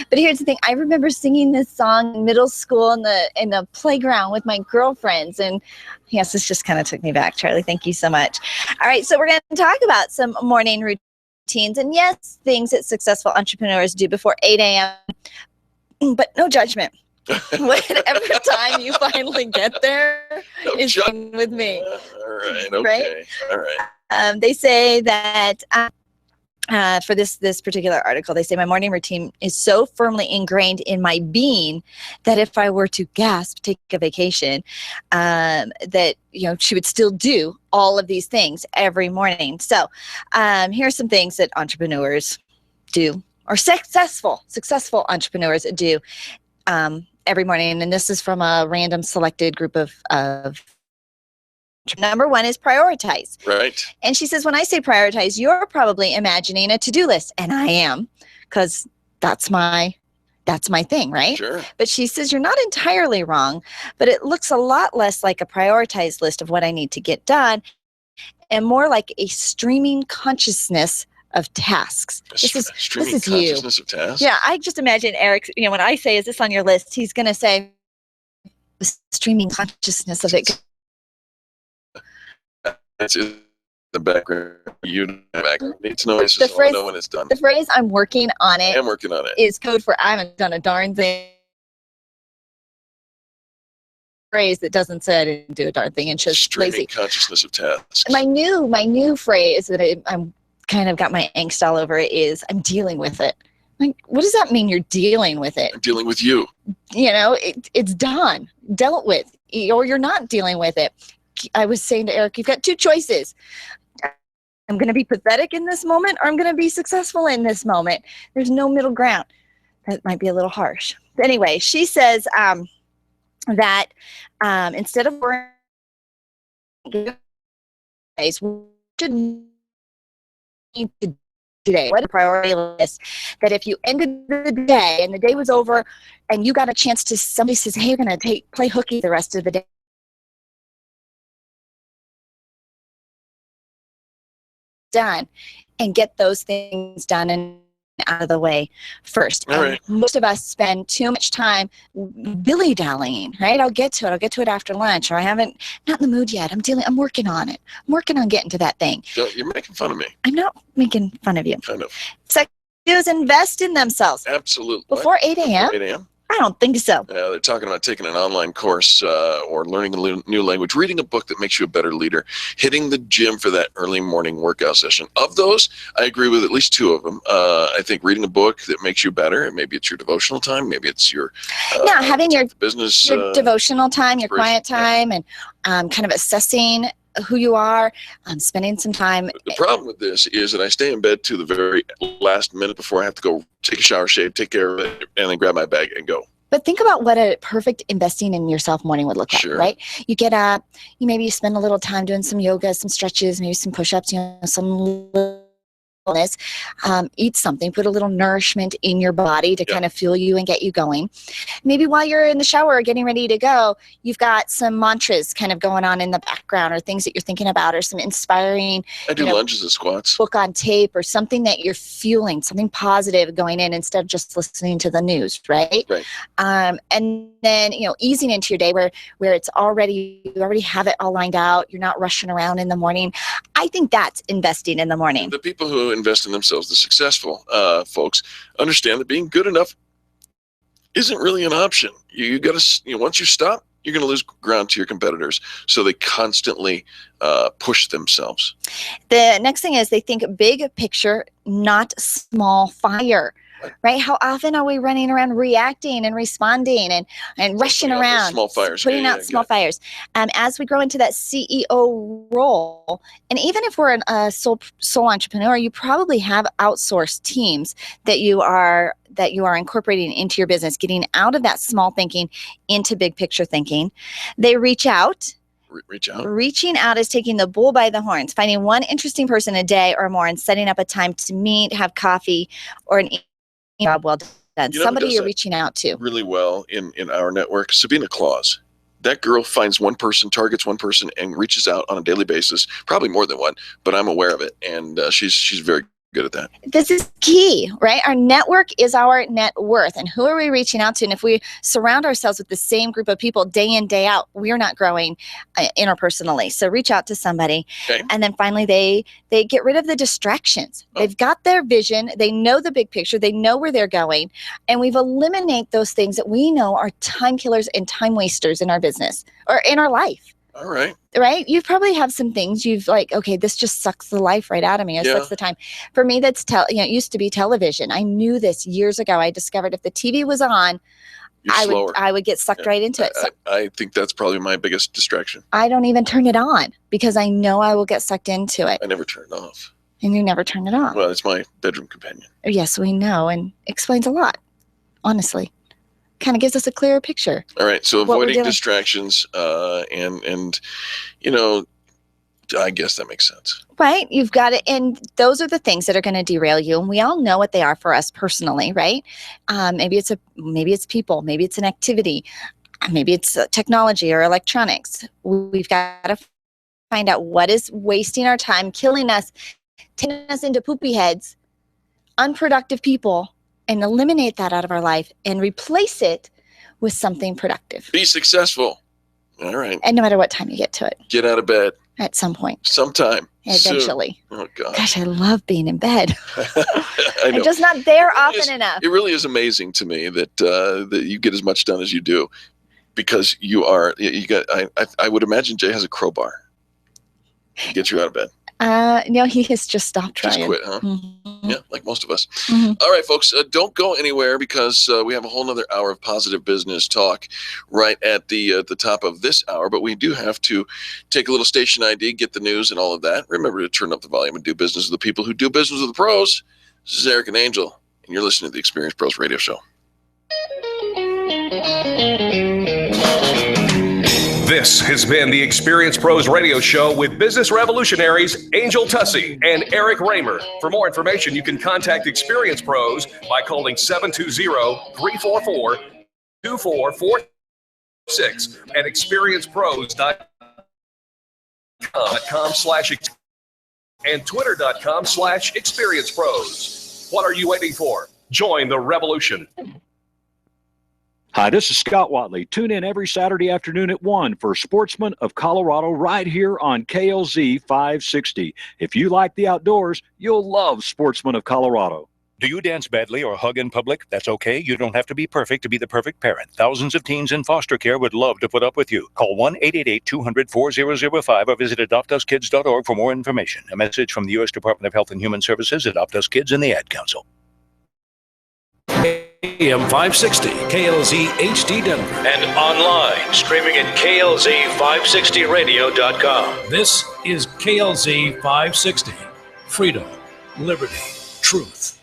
But here's the thing: I remember singing this song in middle school in the playground with my girlfriends, and yes, this just kind of took me back. Charlie, thank you so much. All right, so we're going to talk about some morning routines, and yes, things that successful entrepreneurs do before 8 a.m. But no judgment. Whatever time you finally get there is fine with me. All right. Okay. Right? All right. They say that for this particular article, they say my morning routine is so firmly ingrained in my being that if I were to take a vacation, that she would still do all of these things every morning. So here are some things that entrepreneurs do, or successful entrepreneurs do. Every morning, and this is from a random selected group of number one is prioritize. Right. And she says, when I say prioritize, you're probably imagining a to-do list, and I am, because that's my thing, right? Sure. But she says you're not entirely wrong, but it looks a lot less like a prioritized list of what I need to get done, and more like a streaming consciousness of tasks. This is you. Consciousness of tasks? Yeah, I just imagine Eric, when I say, is this on your list? He's going to say, streaming consciousness of it. It's in the background. You need to know it's just know when it's done. The phrase, I'm working on it. I am working on it. Is code for I haven't done a darn thing. Phrase that doesn't say I didn't do a darn thing and just streaming lazy. Consciousness of tasks. My new phrase that I'm kind of got my angst all over it is I'm dealing with it. Like, what does that mean? You're dealing with it? I'm dealing with you. It's done, dealt with, or you're not dealing with it. I was saying to Eric, you've got two choices. I'm going to be pathetic in this moment, or I'm going to be successful in this moment. There's no middle ground. That might be a little harsh. But anyway, she says that instead of worrying, we should today, what a priority list, that if you ended the day and the day was over and you got a chance to, somebody says, hey, you're going to play hooky the rest of the day, done, and get those things done and out of the way first. All right. Most of us spend too much time dilly-dallying, right? I'll get to it after lunch, or I haven't, not in the mood yet. I'm working on it. I'm working on getting to that thing. You're making fun of me. I'm not making fun of you. Kind of. Second is invest in themselves. Absolutely. Before 8 a.m.? Before 8 a.m.? I don't think so. They're talking about taking an online course or learning a new language, reading a book that makes you a better leader, hitting the gym for that early morning workout session. Of those, I agree with at least two of them. I think reading a book that makes you better, and maybe it's your devotional time, maybe it's your having your business, your devotional time, your quiet time, and kind of assessing who you are, spending some time. The problem with this is that I stay in bed to the very last minute before I have to go take a shower, shave, take care of it, and then grab my bag and go. But think about what a perfect investing in yourself morning would look like, right? You get up, you spend a little time doing some yoga, some stretches, maybe some push-ups, some eat something, put a little nourishment in your body to kind of fuel you and get you going. Maybe while you're in the shower getting ready to go, you've got some mantras kind of going on in the background, or things that you're thinking about, or some inspiring I do lunges and squats. Book on tape, or something that you're feeling, something positive going in instead of just listening to the news, right? And then easing into your day where it's already, you already have it all lined out, you're not rushing around in the morning. I think that's investing in the morning. The people who invest in themselves, the successful folks, understand that being good enough isn't really an option. You got to, once you stop, you're going to lose ground to your competitors. So they constantly push themselves. The next thing is they think big picture, not small fire. Right? How often are we running around reacting and responding and rushing around, small fires, putting out small fires? As we grow into that CEO role, and even if we're a sole entrepreneur, you probably have outsourced teams that you are incorporating into your business, getting out of that small thinking into big picture thinking. They reach out. Reaching out is taking the bull by the horns, finding one interesting person a day or more and setting up a time to meet, have coffee, or an job well done. Somebody you're reaching out to. Really well in our network, Sabina Claus. That girl finds one person, targets one person, and reaches out on a daily basis. Probably more than one, but I'm aware of it, and she's very good at that. This is key, right? Our network is our net worth. And who are we reaching out to? And if we surround ourselves with the same group of people day in, day out, we're not growing interpersonally. So reach out to somebody. Okay. And then finally, they get rid of the distractions. They've got their vision. They know the big picture. They know where they're going. And we've eliminated those things that we know are time killers and time wasters in our business or in our life. All right. Right? You probably have some things you've okay, this just sucks the life right out of me. Or sucks the time. For me, that's it used to be television. I knew this years ago. I discovered if the TV was on, I would get sucked right into it. So I think that's probably my biggest distraction. I don't even turn it on because I know I will get sucked into it. I never turn it off. And you never turn it on. Well, it's my bedroom companion. Yes, we know, and explains a lot, honestly. Kind of gives us a clearer picture. All right, so avoiding distractions, and I guess that makes sense. Right, you've got it, and those are the things that are going to derail you, and we all know what they are for us personally, right? Maybe it's people, maybe it's an activity, maybe it's technology or electronics. We've got to find out what is wasting our time, killing us, turning us into poopy heads, unproductive people. And eliminate that out of our life and replace it with something productive. Be successful. All right. And no matter what time you get to it. Get out of bed. At some point. Sometime. Eventually. Soon. Oh, God. Gosh, I love being in bed. I know. I'm just not there often enough. It really is amazing to me that you get as much done as you do because I would imagine Jay has a crowbar to get you out of bed. No, he has just stopped trying. Just quit, huh? Mm-hmm. Yeah, like most of us. Mm-hmm. All right, folks, don't go anywhere because we have a whole nother hour of positive business talk right at the top of this hour. But we do have to take a little station ID, get the news and all of that. Remember to turn up the volume and do business with the people who do business with the pros. This is Eric and Angel, and you're listening to the Experience Pros Radio Show. This has been the Experience Pros Radio Show with business revolutionaries Angel Tussey and Eric Raymer. For more information, you can contact Experience Pros by calling 720-344-2446 at experiencepros.com and twitter.com/experiencepros. What are you waiting for? Join the revolution. Hi, this is Scott Watley. Tune in every Saturday afternoon at 1 for Sportsman of Colorado right here on KLZ 560. If you like the outdoors, you'll love Sportsman of Colorado. Do you dance badly or hug in public? That's okay. You don't have to be perfect to be the perfect parent. Thousands of teens in foster care would love to put up with you. Call 1-888-200-4005 or visit adoptuskids.org for more information. A message from the U.S. Department of Health and Human Services, Adopt Us Kids, and the Ad Council. AM 560, KLZ HD Denver, and online streaming at klz560radio.com. This is KLZ 560. Freedom, liberty, truth.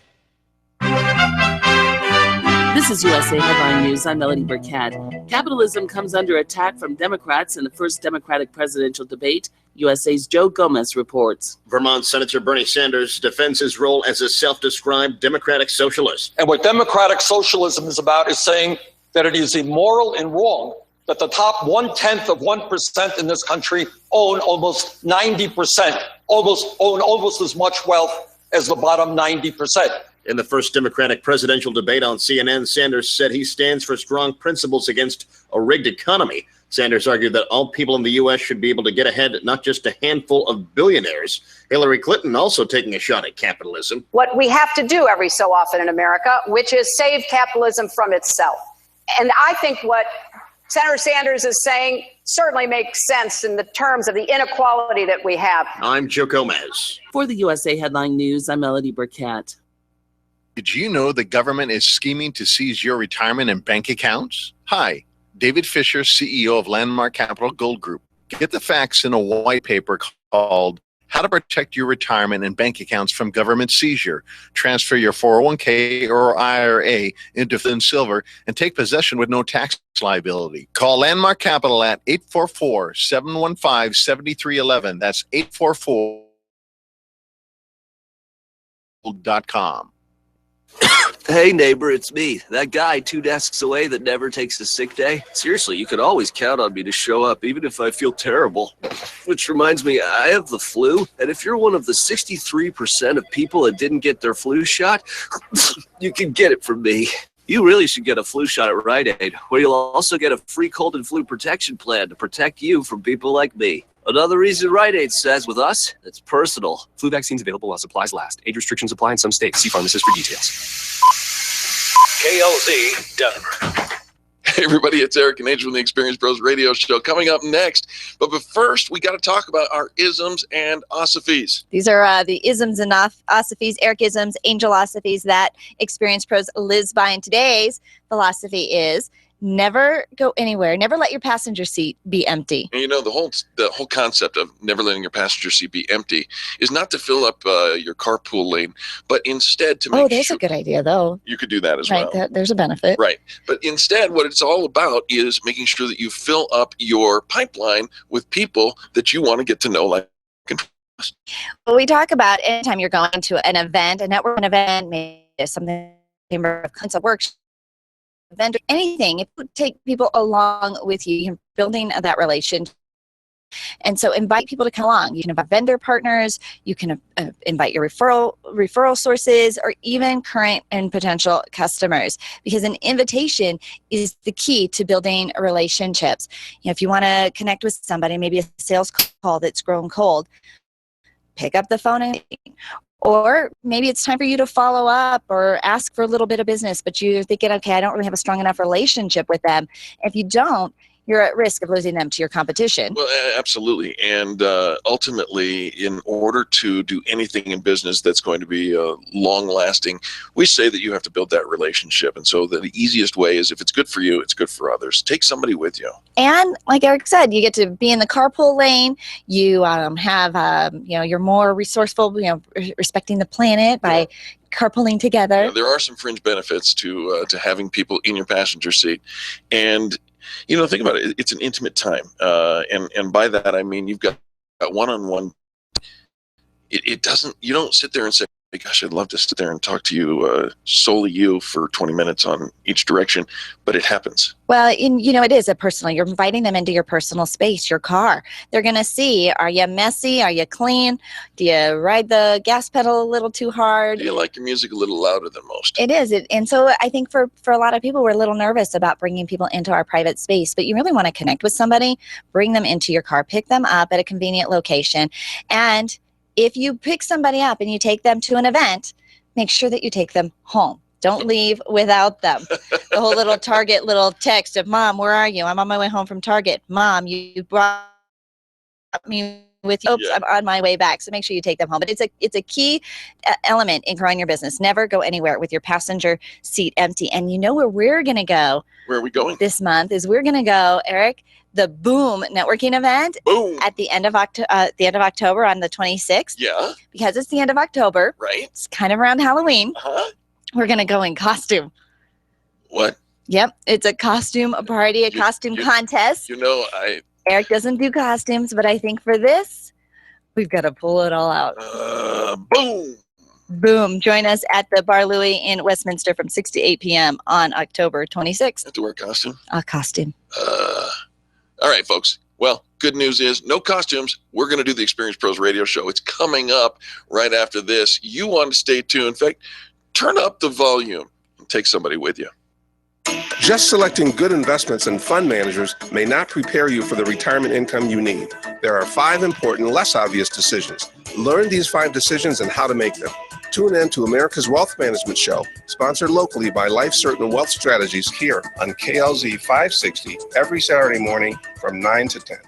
This is USA Headline News. I'm Melody Burkett. Capitalism comes under attack from Democrats in the first Democratic presidential debate. USA's Joe Gomez reports. Vermont Senator Bernie Sanders defends his role as a self-described democratic socialist. And what democratic socialism is about is saying that it is immoral and wrong that the top 1/10 of 1% in this country own almost 90%, own almost as much wealth as the bottom 90%. In the first Democratic presidential debate on CNN, Sanders said he stands for strong principles against a rigged economy. Sanders argued that all people in the U.S. should be able to get ahead, not just a handful of billionaires. Hillary Clinton also taking a shot at capitalism. What we have to do every so often in America, which is save capitalism from itself. And I think what Senator Sanders is saying certainly makes sense in the terms of the inequality that we have. I'm Joe Gomez. For the USA Headline News, I'm Melody Burkett. Did you know the government is scheming to seize your retirement and bank accounts? Hi, David Fisher, CEO of Landmark Capital Gold Group. Get the facts in a white paper called How to Protect Your Retirement and Bank Accounts from Government Seizure. Transfer your 401k or IRA into Flynn Silver and take possession with no tax liability. Call Landmark Capital at 844-715-7311. That's 844.com. Hey neighbor, it's me, that guy 2 desks away that never takes a sick day. Seriously, you can always count on me to show up even if I feel terrible. Which reminds me, I have the flu, and if you're one of the 63% of people that didn't get their flu shot, you can get it from me. You really should get a flu shot at Rite Aid, where you'll also get a free cold and flu protection plan to protect you from people like me. Another reason Rite Aid says with us, it's personal. Flu vaccines available while supplies last. Age restrictions apply in some states. See pharmacist for details. KLZ Denver. Hey everybody, it's Eric and Angel from the Experience Pros Radio Show coming up next. But first, we got to talk about our isms and osophies. These are the isms and osophies, Eric isms, Angel osophies that Experience Pros lives by. And today's philosophy is never go anywhere. Never let your passenger seat be empty. And you know, the whole concept of never letting your passenger seat be empty is not to fill up your carpool lane, but instead to make sure. Oh, there's a good idea, though. You could do that as right, well. There's a benefit. Right. But instead, what it's all about is making sure that you fill up your pipeline with people that you want to get to know, like and trust. Well, we talk about anytime you're going to an event, a networking event, maybe something, a workshop, vendor, anything. If you take people along with you, you're building that relationship. And so invite people to come along. You can invite vendor partners, you can invite your referral sources, or even current and potential customers, because an invitation is the key to building relationships. You know, if you want to connect with somebody, maybe a sales call that's grown cold, pick up the phone or maybe it's time for you to follow up or ask for a little bit of business, but you're thinking, okay, I don't really have a strong enough relationship with them. If you don't, you're at risk of losing them to your competition. Well, absolutely. And ultimately, in order to do anything in business that's going to be long-lasting, we say that you have to build that relationship. And so the easiest way is if it's good for you, it's good for others. Take somebody with you. And like Eric said, you get to be in the carpool lane. You have, you're more resourceful, respecting the planet by carpooling together. There are some fringe benefits to having people in your passenger seat. And think about it. It's an intimate time, and by that I mean you've got one-on-one. It doesn't. You don't sit there and say, "Gosh, I'd love to sit there and talk to you, solely you, for 20 minutes on each direction," but it happens. Well, it is a personal. You're inviting them into your personal space, your car. They're going to see: are you messy? Are you clean? Do you ride the gas pedal a little too hard? Do you like your music a little louder than most? It is. And so I think for a lot of people, we're a little nervous about bringing people into our private space, but you really want to connect with somebody, bring them into your car, pick them up at a convenient location. And if you pick somebody up and you take them to an event, make sure that you take them home. Don't leave without them. The whole little Target little text of, "Mom, where are you? I'm on my way home from Target. Mom, you brought me with you. Oops, I'm on my way back. So make sure you take them home. But it's a key element in growing your business. Never go anywhere with your passenger seat empty. And you know where we're going to go? Where are we going? This month is we're going to go, Eric, the Boom networking event. Boom. At the end of October on the 26th. Yeah. Because it's the end of October. Right. It's kind of around Halloween. Uh-huh. We're going to go in costume. What? Yep. It's a costume party, costume contest. You know, Eric doesn't do costumes, but I think for this, we've got to pull it all out. Boom. Boom. Join us at the Bar Louie in Westminster from 6 to 8 p.m. on October 26th. Have to wear a costume? A costume. All right, folks. Well, good news is no costumes. We're going to do the Experience Pros radio show. It's coming up right after this. You want to stay tuned. In fact, turn up the volume and take somebody with you. Just selecting good investments and fund managers may not prepare you for the retirement income you need. There are 5 important, less obvious decisions. Learn these 5 decisions and how to make them. Tune in to America's Wealth Management Show, sponsored locally by Life Certain Wealth Strategies here on KLZ 560 every Saturday morning from 9 to 10.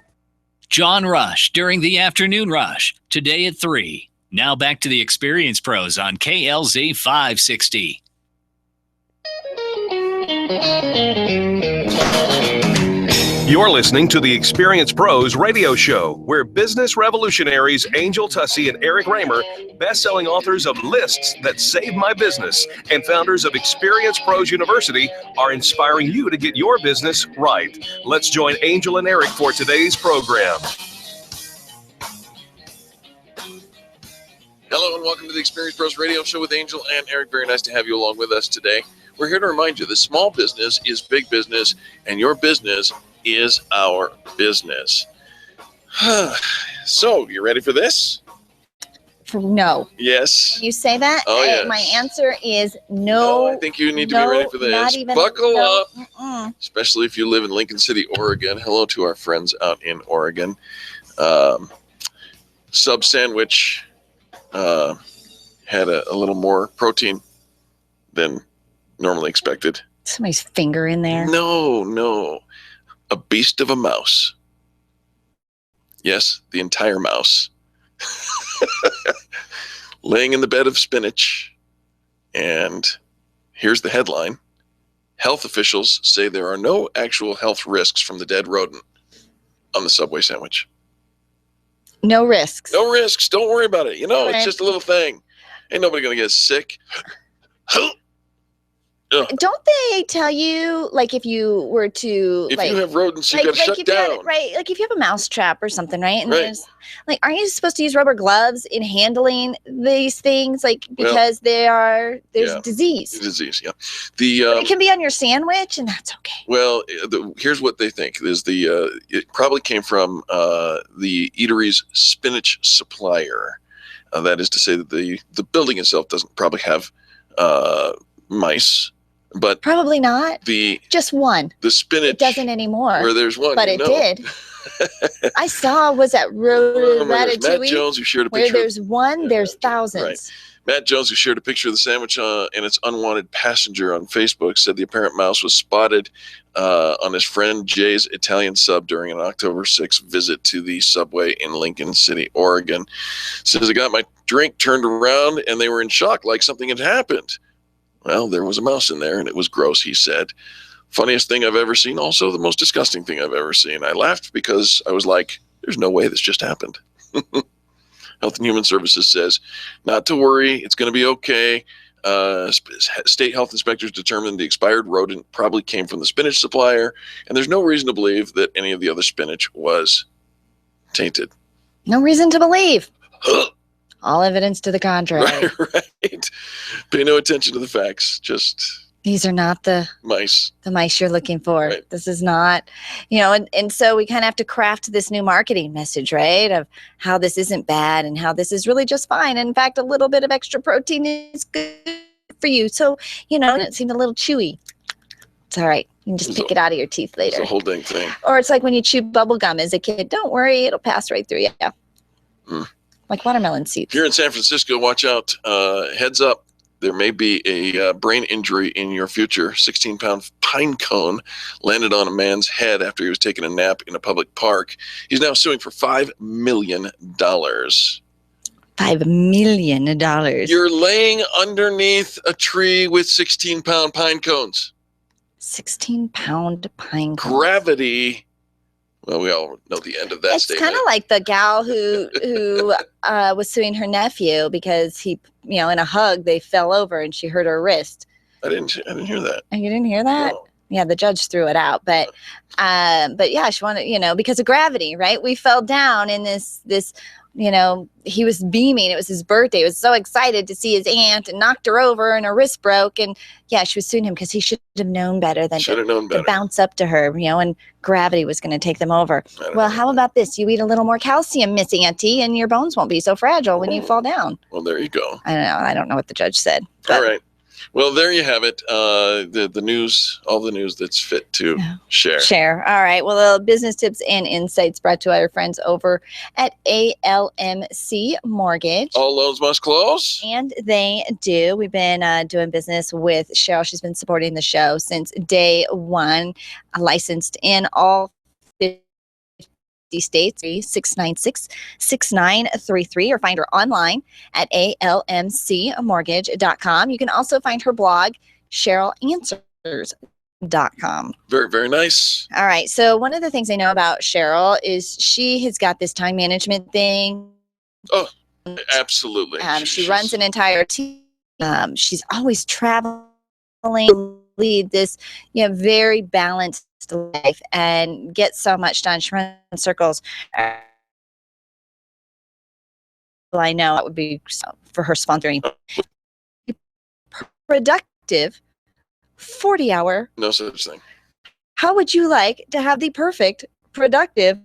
John Rush during the afternoon rush, today at 3. Now back to the Experience Pros on KLZ 560. You're listening to the Experience Pros radio show, where business revolutionaries Angel Tussey and Eric Raymer, best-selling authors of Lists That Saved My Business, and founders of Experience Pros University, are inspiring you to get your business right. Let's join Angel and Eric for today's program. Hello and welcome to the Experience Pros radio show with Angel and Eric. Very nice to have you along with us today. We're here to remind you that small business is big business, and your business is our business. So, you ready for this? No. Yes. You say that? Oh, yes. My answer is no. I think you need to be ready for this. Not even, Buckle up. Mm-mm. Especially if you live in Lincoln City, Oregon. Hello to our friends out in Oregon. Sub Sandwich had a little more protein than normally expected. Somebody's finger in there. No. A beast of a mouse. Yes, the entire mouse. Laying in the bed of spinach. And here's the headline. Health officials say there are no actual health risks from the dead rodent on the Subway sandwich. No risks. No risks. Don't worry about it. You know, Okay. It's just a little thing. Ain't nobody going to get sick. Don't they tell you, like, if you were to, If like, you have rodents, you got to shut if you had- down. right? Like, if you have a mouse trap or something, right? And Right. there's, like, aren't you supposed to use rubber gloves in handling these things? Like, Well, because there's yeah. disease. Disease, yeah. But it can be on your sandwich, and that's okay. Well, here's what they think is it probably came from the eatery's spinach supplier. That is to say that the building itself doesn't probably have mice, but Probably not. Just one. The spinach It doesn't anymore. where there's one, But you it know. did. I saw, was that There's Matt Ratatouille? Jones who shared a Where picture. there's one, there's thousands. Right. Matt Jones, who shared a picture of the sandwich and its unwanted passenger on Facebook, said the apparent mouse was spotted on his friend Jay's Italian sub during an October 6th visit to the Subway in Lincoln City, Oregon. Says, I got my drink, turned around, and they were in shock like something had happened. Well, there was a mouse in there, and it was gross, he said. Funniest thing I've ever seen, also the most disgusting thing I've ever seen. I laughed because I was like, there's no way this just happened. Health and Human Services says, not to worry, it's going to be okay. State health inspectors determined the expired rodent probably came from the spinach supplier, and there's no reason to believe that any of the other spinach was tainted. No reason to believe. All evidence to the contrary. Right. Pay no attention to the facts. Just These are not the mice. The mice you're looking for. Right. This is not, and so we kind of have to craft this new marketing message, right? Of how this isn't bad and how this is really just fine. In fact, a little bit of extra protein is good for you. So, and it seemed a little chewy. It's all right. You can just pick it out of your teeth later. It's a whole dang thing. Or it's like when you chew bubble gum as a kid. Don't worry, it'll pass right through you. Yeah. Like watermelon seeds. If you're in San Francisco, watch out. Heads up. there may be a brain injury in your future. 16-pound pine cone landed on a man's head after he was taking a nap in a public park. He's now suing for $5 million. $5 million. You're laying underneath a tree with 16-pound pine cones. 16-pound pine cones. Gravity. Well, we all know the end of that It's statement. kind of like the gal who was suing her nephew because he, in a hug, they fell over and she hurt her wrist. I didn't hear that. And you didn't hear that? No. Yeah, the judge threw it out, but yeah, she wanted, because of gravity, right? We fell down in this, he was beaming. It was his birthday. He was so excited to see his aunt and knocked her over and her wrist broke. And yeah, she was suing him because he should have known better than to bounce up to her, and gravity was going to take them over. Well, how about this? You eat a little more calcium, Miss Auntie, and your bones won't be so fragile when you fall down. Well, there you go. I don't know what the judge said. All right. Well, there you have it. The news, all the news that's fit to share. All right. Well, the business tips and insights brought to our friends over at ALMC Mortgage. All loans must close. And they do. We've been doing business with Cheryl. She's been supporting the show since day one, licensed in all 50 states. 696-6933, or find her online at almcmortgage.com. You can also find her blog, CherylAnswers.com. Very, very nice. All right. So one of the things I know about Cheryl is she has got this time management thing. Oh, absolutely. She runs an entire team. She's always traveling, lead this, very balanced life and get so much done. She runs circles. I know that would be for her sponsoring. Productive 40-hour. No such thing. How would you like to have the perfect productive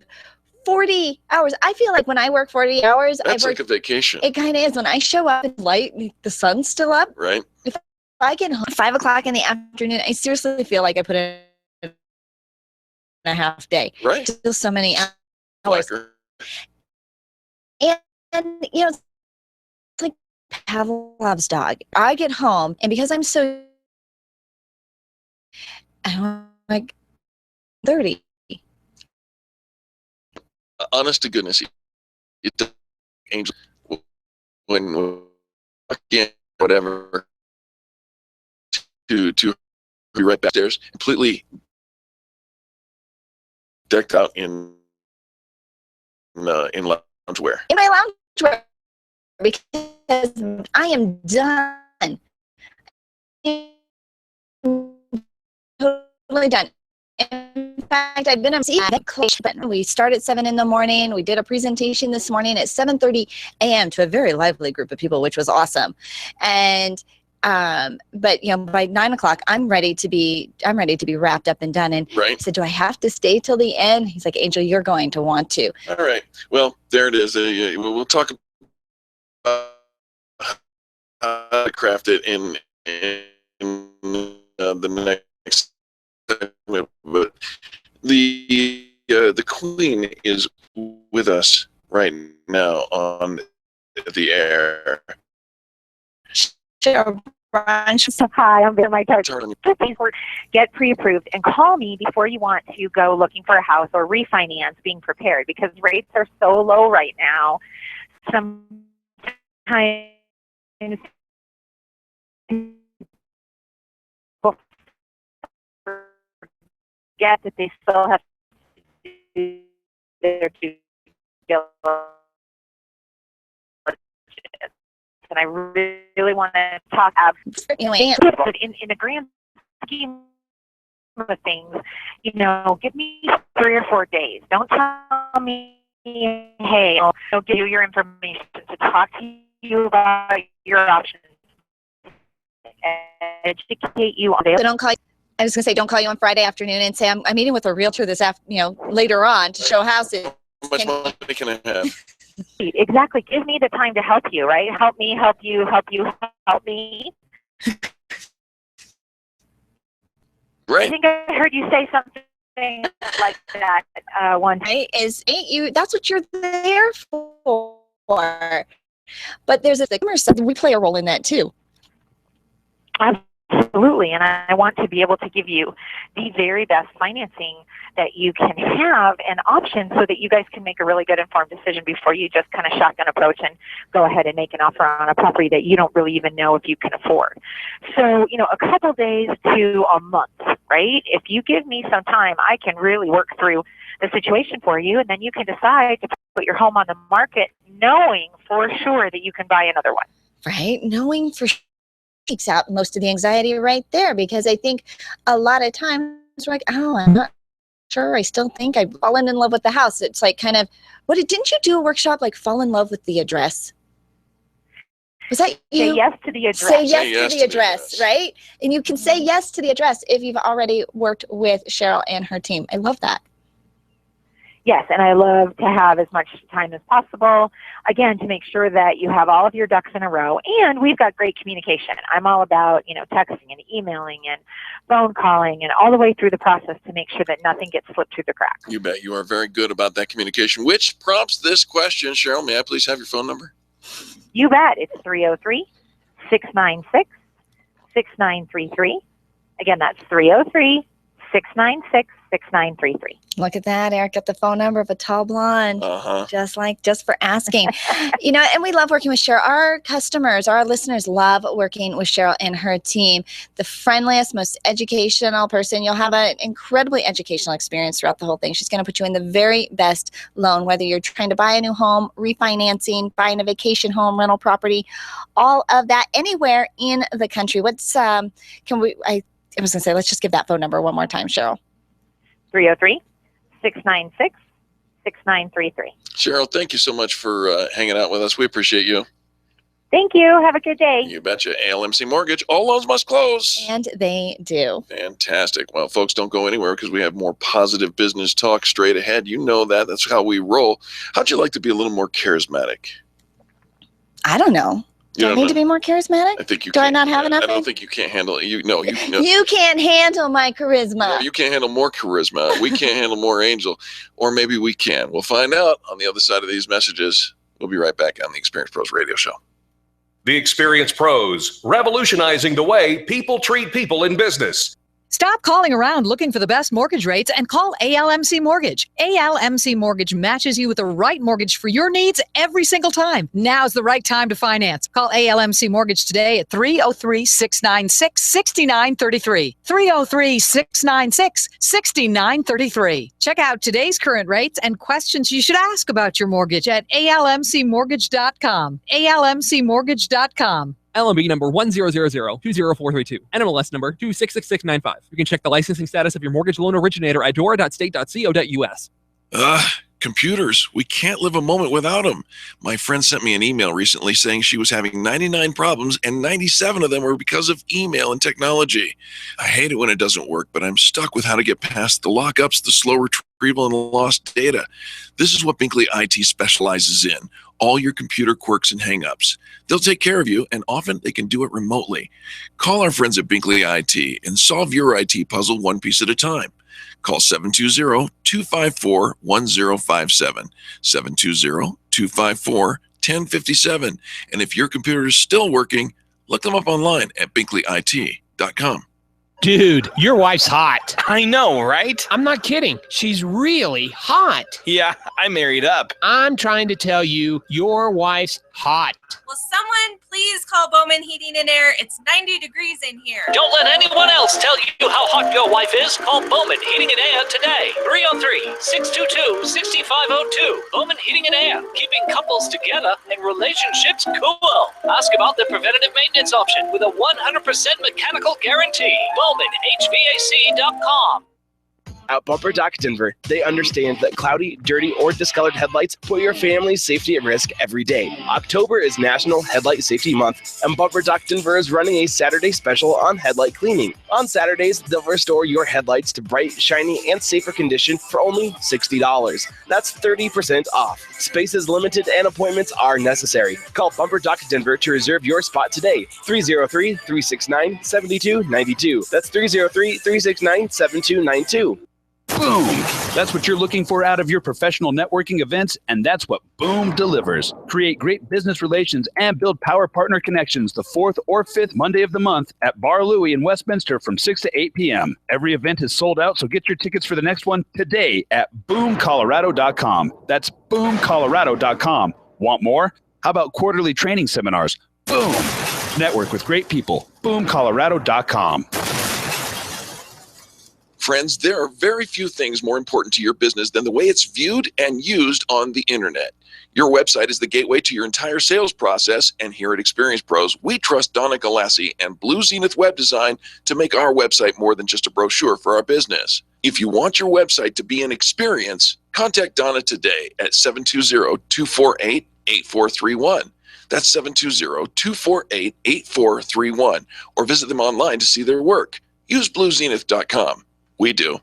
40 hours? I feel like when I work 40 hours, That's like a vacation. It kind of is. When I show up in light, the sun's still up. Right. If I get home at 5 o'clock in the afternoon, I seriously feel like I put in a half day. Right. Still so many hours. And it's like Pavlov's dog. I get home, and because I'm like 30. Honest to goodness, it Angel when again whatever to be right back stairs, completely decked out in loungewear. In my loungewear, because I am done. Totally done. In fact, I've been on but we start at 7 in the morning. We did a presentation this morning at 7:30 a.m. to a very lively group of people, which was awesome. And but by 9 o'clock, I'm ready to be wrapped up and done. And I said, do I have to stay till the end? He's like, Angel, you're going to want to. All right. Well, there it is. We'll talk about how to craft it in the next segment. But the Queen is with us right now on the air. Sure. Hi, I'm my target. Get pre-approved and call me before you want to go looking for a house or refinance, being prepared, because rates are so low right now. Sometimes people forget that they still have to do their due diligence. And I really want to talk about in the grand scheme of things, give me 3 or 4 days. Don't tell me, hey, I'll give you your information to talk to you about your options, educate you on. So don't call. I was going to say, don't call you on Friday afternoon and say, I'm meeting with a realtor this later on to show houses. How much money can I have? Exactly. Give me the time to help you, right? Help me, help you, help you, help me. Right. I think I heard you say something like that one time. That's what you're there for. But there's we play a role in that too. Absolutely, and I want to be able to give you the very best financing that you can have and options so that you guys can make a really good informed decision before you just kind of shotgun approach and go ahead and make an offer on a property that you don't really even know if you can afford. So, a couple days to a month, right? If you give me some time, I can really work through the situation for you, and then you can decide to put your home on the market knowing for sure that you can buy another one. Right? Knowing for sure takes out most of the anxiety right there, because I think a lot of times we're like, oh, I'm not sure. I still think I've fallen in love with the house. It's like kind of, didn't you do a workshop like fall in love with the address? Was that you? Say yes to the address. Say yes to the address, right? And you can say yes to the address if you've already worked with Cheryl and her team. I love that. Yes, and I love to have as much time as possible, again, to make sure that you have all of your ducks in a row. And we've got great communication. I'm all about, texting and emailing and phone calling and all the way through the process to make sure that nothing gets slipped through the cracks. You bet. You are very good about that communication, which prompts this question. Cheryl, may I please have your phone number? You bet. It's 303-696-6933. Again, that's 303-696-6933. Look at that, Eric got the phone number of a tall blonde, just for asking. And we love working with Cheryl. Our customers, our listeners love working with Cheryl and her team. The friendliest, most educational person. You'll have an incredibly educational experience throughout the whole thing. She's going to put you in the very best loan, whether you're trying to buy a new home, refinancing, buying a vacation home, rental property, all of that, anywhere in the country. I was going to say, let's just give that phone number one more time, Cheryl. 303-696-6933. Cheryl, thank you so much for hanging out with us. We appreciate you. Thank you. Have a good day. You betcha. ALMC Mortgage. All loans must close. And they do. Fantastic. Well, folks, don't go anywhere because we have more positive business talk straight ahead. You know that. That's how we roll. How'd you like to be a little more charismatic? I don't know. Do I need to be more charismatic? I think you Do can. I not have enough? I don't think you can't handle it. You can't handle my charisma. You can't handle more charisma. We can't handle more Angel. Or maybe we can. We'll find out on the other side of these messages. We'll be right back on the Experience Pros Radio Show. The Experience Pros, revolutionizing the way people treat people in business. Stop calling around looking for the best mortgage rates and call ALMC Mortgage. ALMC Mortgage matches you with the right mortgage for your needs every single time. Now's the right time to finance. Call ALMC Mortgage today at 303-696-6933. 303-696-6933. Check out today's current rates and questions you should ask about your mortgage at almcmortgage.com. almcmortgage.com. LMB number 100020432. NMLS number 266695. You can check the licensing status of your mortgage loan originator at dora.state.co.us. Computers. We can't live a moment without them. My friend sent me an email recently saying she was having 99 problems and 97 of them were because of email and technology. I hate it when it doesn't work, but I'm stuck with how to get past the lockups, the slow retrieval, and the lost data. This is what Binkley IT specializes in. All your computer quirks and hangups. They'll take care of you, and often they can do it remotely. Call our friends at Binkley IT and solve your IT puzzle one piece at a time. Call 720-254-1057, 720-254-1057. And if your computer is still working, look them up online at binkleyit.com. Dude, your wife's hot. I know, right? I'm not kidding. She's really hot. Yeah, I married up. I'm trying to tell you, your wife's hot. Will someone please call Bowman Heating and Air? It's 90 degrees in here. Don't let anyone else tell you how hot your wife is. Call Bowman Heating and Air today. 303-622-6502. Bowman Heating and Air, keeping couples together and relationships cool. Ask about the preventative maintenance option with a 100% mechanical guarantee. BowmanHVAC.com. At Bumper Dock Denver, they understand that cloudy, dirty, or discolored headlights put your family's safety at risk every day. October is National Headlight Safety Month, and Bumper Dock Denver is running a Saturday special on headlight cleaning. On Saturdays, they'll restore your headlights to bright, shiny, and safer condition for only $60. That's 30% off. Space is limited and appointments are necessary. Call Bumper Dock Denver to reserve your spot today. 303-369-7292. That's 303-369-7292. Boom! That's what you're looking for out of your professional networking events, and that's what Boom delivers. Create great business relations and build power partner connections the 4th or 5th Monday of the month at Bar Louie in Westminster from 6 to 8 p.m. Every event is sold out, so get your tickets for the next one today at boomcolorado.com. That's boomcolorado.com. Want more? How about quarterly training seminars? Boom! Network with great people. boomcolorado.com. Friends, there are very few things more important to your business than the way it's viewed and used on the internet. Your website is the gateway to your entire sales process, and here at Experience Pros, we trust Donna Galassi and Blue Zenith Web Design to make our website more than just a brochure for our business. If you want your website to be an experience, contact Donna today at 720-248-8431. That's 720-248-8431, or visit them online to see their work. Use bluezenith.com. We do.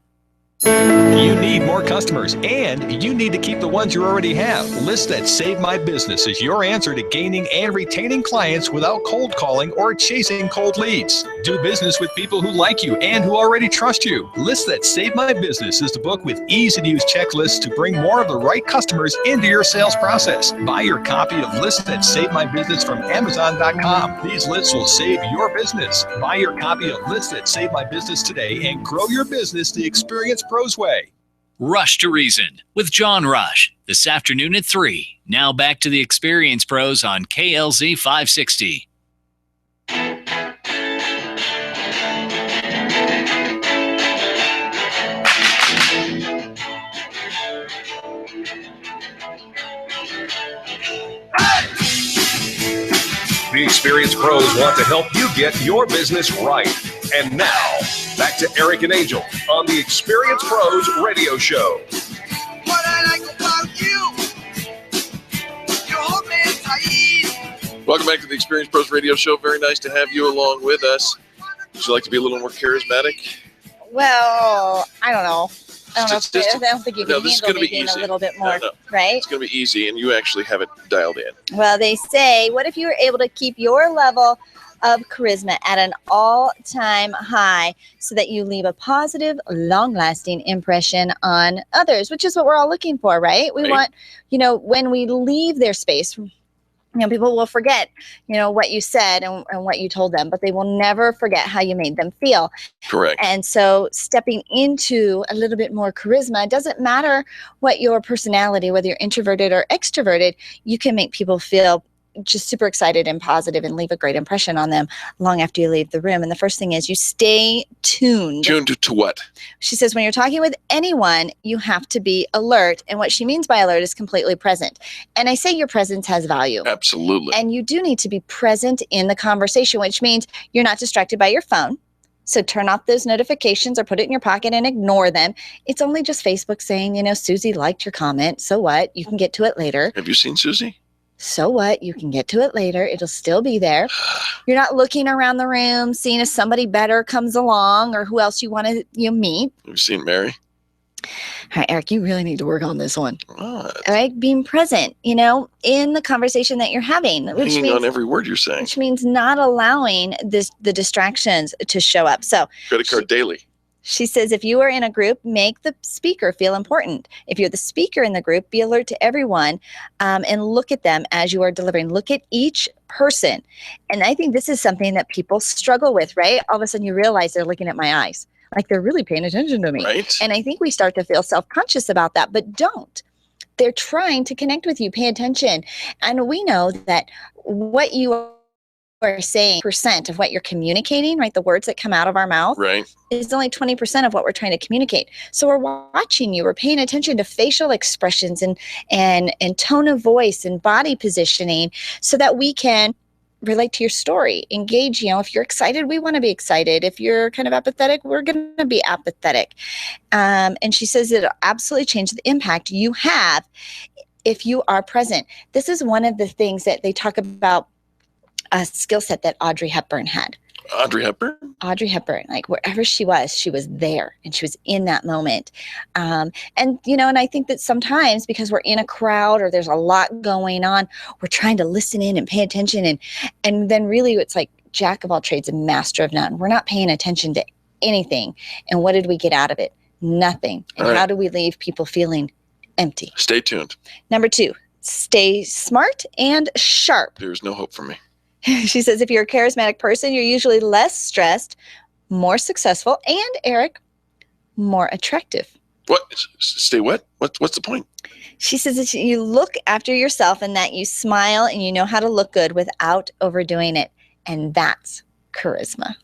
You need more customers, and you need to keep the ones you already have. Lists That Save My Business is your answer to gaining and retaining clients without cold calling or chasing cold leads. Do business with people who like you and who already trust you. Lists That Save My Business is the book with easy-to-use checklists to bring more of the right customers into your sales process. Buy your copy of Lists That Save My Business from Amazon.com. These lists will save your business. Buy your copy of Lists That Save My Business today and grow your business the Experience Pros way. Rush to Reason with John Rush this afternoon at 3. Now back to the Experience Pros on KLZ 560. The Experience Pros want to help you get your business right. And now, back to Eric and Angel on the Experience Pros radio show. What I like about you, you hold me tight. Welcome back to the Experience Pros radio show. Very nice to have you along with us. Would you like to be a little more charismatic? Well, I don't know. I don't think you can handle me being a little bit more, right? It's going to be easy, and you actually have it dialed in. Well, they say, what if you were able to keep your level of charisma at an all-time high so that you leave a positive, long-lasting impression on others, which is what we're all looking for, right? We want, when we leave their space, people will forget, what you said and what you told them, but they will never forget how you made them feel. Correct. And so stepping into a little bit more charisma, it doesn't matter what your personality, whether you're introverted or extroverted, you can make people feel just super excited and positive and leave a great impression on them long after you leave the room. And the first thing is you stay tuned. Tuned to what? She says when you're talking with anyone, you have to be alert. And what she means by alert is completely present. And I say your presence has value. Absolutely. And you do need to be present in the conversation, which means you're not distracted by your phone. So turn off those notifications or put it in your pocket and ignore them. It's only just Facebook saying, Susie liked your comment. So what? You can get to it later. Have you seen Susie? So what? You can get to it later. It'll still be there. You're not looking around the room, seeing if somebody better comes along or who else you want to meet. Have you seen Mary? All right, Eric, you really need to work on this one. What? All right, being present, in the conversation that you're having. Which Hanging means, on every word you're saying. Which means not allowing the distractions to show up. So Credit card daily. She says, if you are in a group, make the speaker feel important. If you're the speaker in the group, be alert to everyone and look at them as you are delivering. Look at each person. And I think this is something that people struggle with, right? All of a sudden you realize they're looking at my eyes. Like they're really paying attention to me. Right. And I think we start to feel self-conscious about that, but don't. They're trying to connect with you. Pay attention. And we know that what you are saying, percent of what you're communicating, right? The words that come out of our mouth, right, is only 20% of what we're trying to communicate. So we're watching you. We're paying attention to facial expressions and tone of voice and body positioning so that we can relate to your story, engage. If you're excited, we want to be excited. If you're kind of apathetic, we're going to be apathetic. And she says it'll absolutely change the impact you have if you are present. This is one of the things that they talk about, a skill set that Audrey Hepburn had. Audrey Hepburn? Audrey Hepburn, like wherever she was there and she was in that moment. And I think that sometimes because we're in a crowd or there's a lot going on, we're trying to listen in and pay attention. And then really it's like jack of all trades and master of none. We're not paying attention to anything. And what did we get out of it? Nothing. And All right. how do we leave people feeling empty? Stay tuned. Number 2, stay smart and sharp. There's no hope for me. She says if you're a charismatic person, you're usually less stressed, more successful, and, Eric, more attractive. What? Stay what? What's the point? She says that you look after yourself and that you smile and you know how to look good without overdoing it. And that's charisma.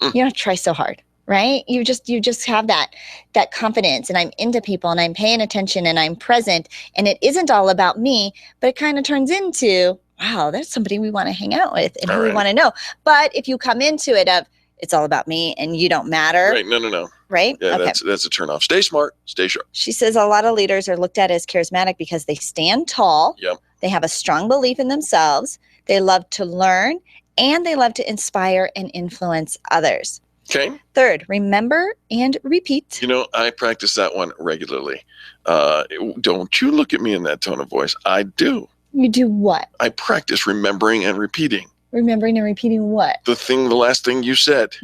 You don't have to try so hard, right? You just have that confidence, and I'm into people and I'm paying attention and I'm present, and it isn't all about me, but it kind of turns into, wow, that's somebody we want to hang out with and who we want to know. But if you come into it of it's all about me and you don't matter. Right. No. Right? Yeah, okay. that's a turnoff. Stay smart, stay sharp. She says a lot of leaders are looked at as charismatic because they stand tall. Yep. They have a strong belief in themselves. They love to learn, and they love to inspire and influence others. Okay. Third, remember and repeat. You know, I practice that one regularly. Don't you look at me in that tone of voice. I do. You do what? I practice remembering and repeating. Remembering and repeating what? The last thing you said.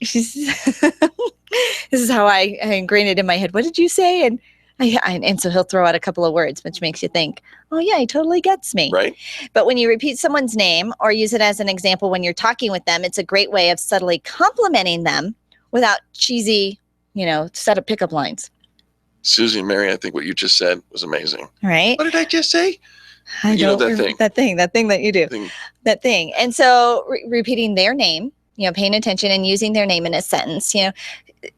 This is how I ingrained it in my head. What did you say? And so he'll throw out a couple of words, which makes you think, oh yeah, he totally gets me. Right. But when you repeat someone's name or use it as an example when you're talking with them, it's a great way of subtly complimenting them without cheesy, set of pickup lines. Susie and Mary, I think what you just said was amazing. Right. What did I just say? I know don't that thing. That thing that you do. That thing. And so repeating their name, paying attention and using their name in a sentence.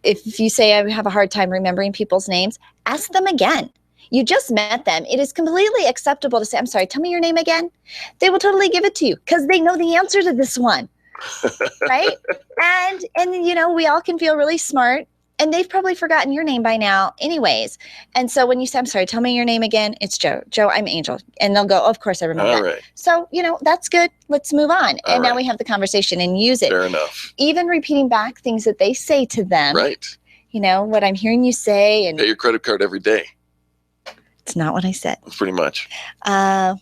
If you say I have a hard time remembering people's names, ask them again. You just met them. It is completely acceptable to say, I'm sorry, tell me your name again. They will totally give it to you because they know the answer to this one. Right? And we all can feel really smart. And they've probably forgotten your name by now anyways. And so when you say, I'm sorry, tell me your name again, it's Joe. Joe, I'm Angel. And they'll go, oh, of course I remember All that. right. So, that's good. Let's move on. All and now right. we have the conversation and use it. Fair enough. Even repeating back things that they say to them. Right. What I'm hearing you say. And Pay your credit card every day. it's not what I said. Pretty much.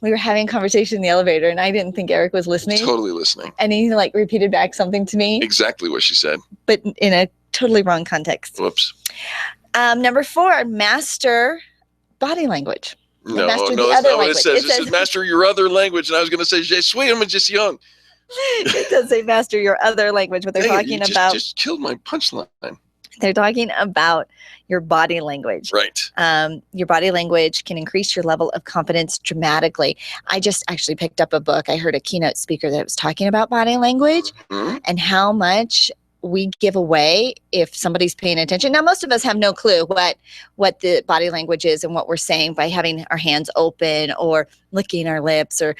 We were having a conversation in the elevator and I didn't think Eric was listening. Totally listening. And he repeated back something to me. Exactly what she said. But in a totally wrong context. Whoops. Number 4, master body language. No, master no, the that's other not what it language. says. It says master your other language. And I was going to say, Je suis un magicien. It does say master your other language, but they're Dang it, talking you about. just killed my punchline. They're talking about your body language. Right. Your body language can increase your level of confidence dramatically. I just actually picked up a book. I heard a keynote speaker that was talking about body language and how much we give away if somebody's paying attention. Now, most of us have no clue what the body language is and what we're saying by having our hands open or licking our lips or,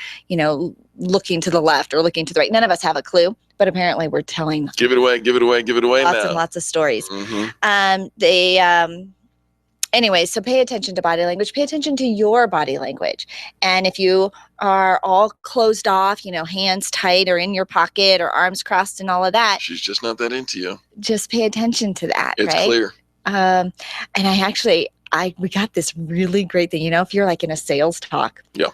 looking to the left or looking to the right. None of us have a clue, but apparently we're telling. Give it away Lots now. and lots of stories. Mm-hmm. Anyway, so pay attention to body language. Pay attention to your body language. And if you are all closed off, hands tight or in your pocket or arms crossed and all of that. She's just not that into you. Just pay attention to that, It's right? clear. And we got this really great thing, if you're in a sales talk. Yeah.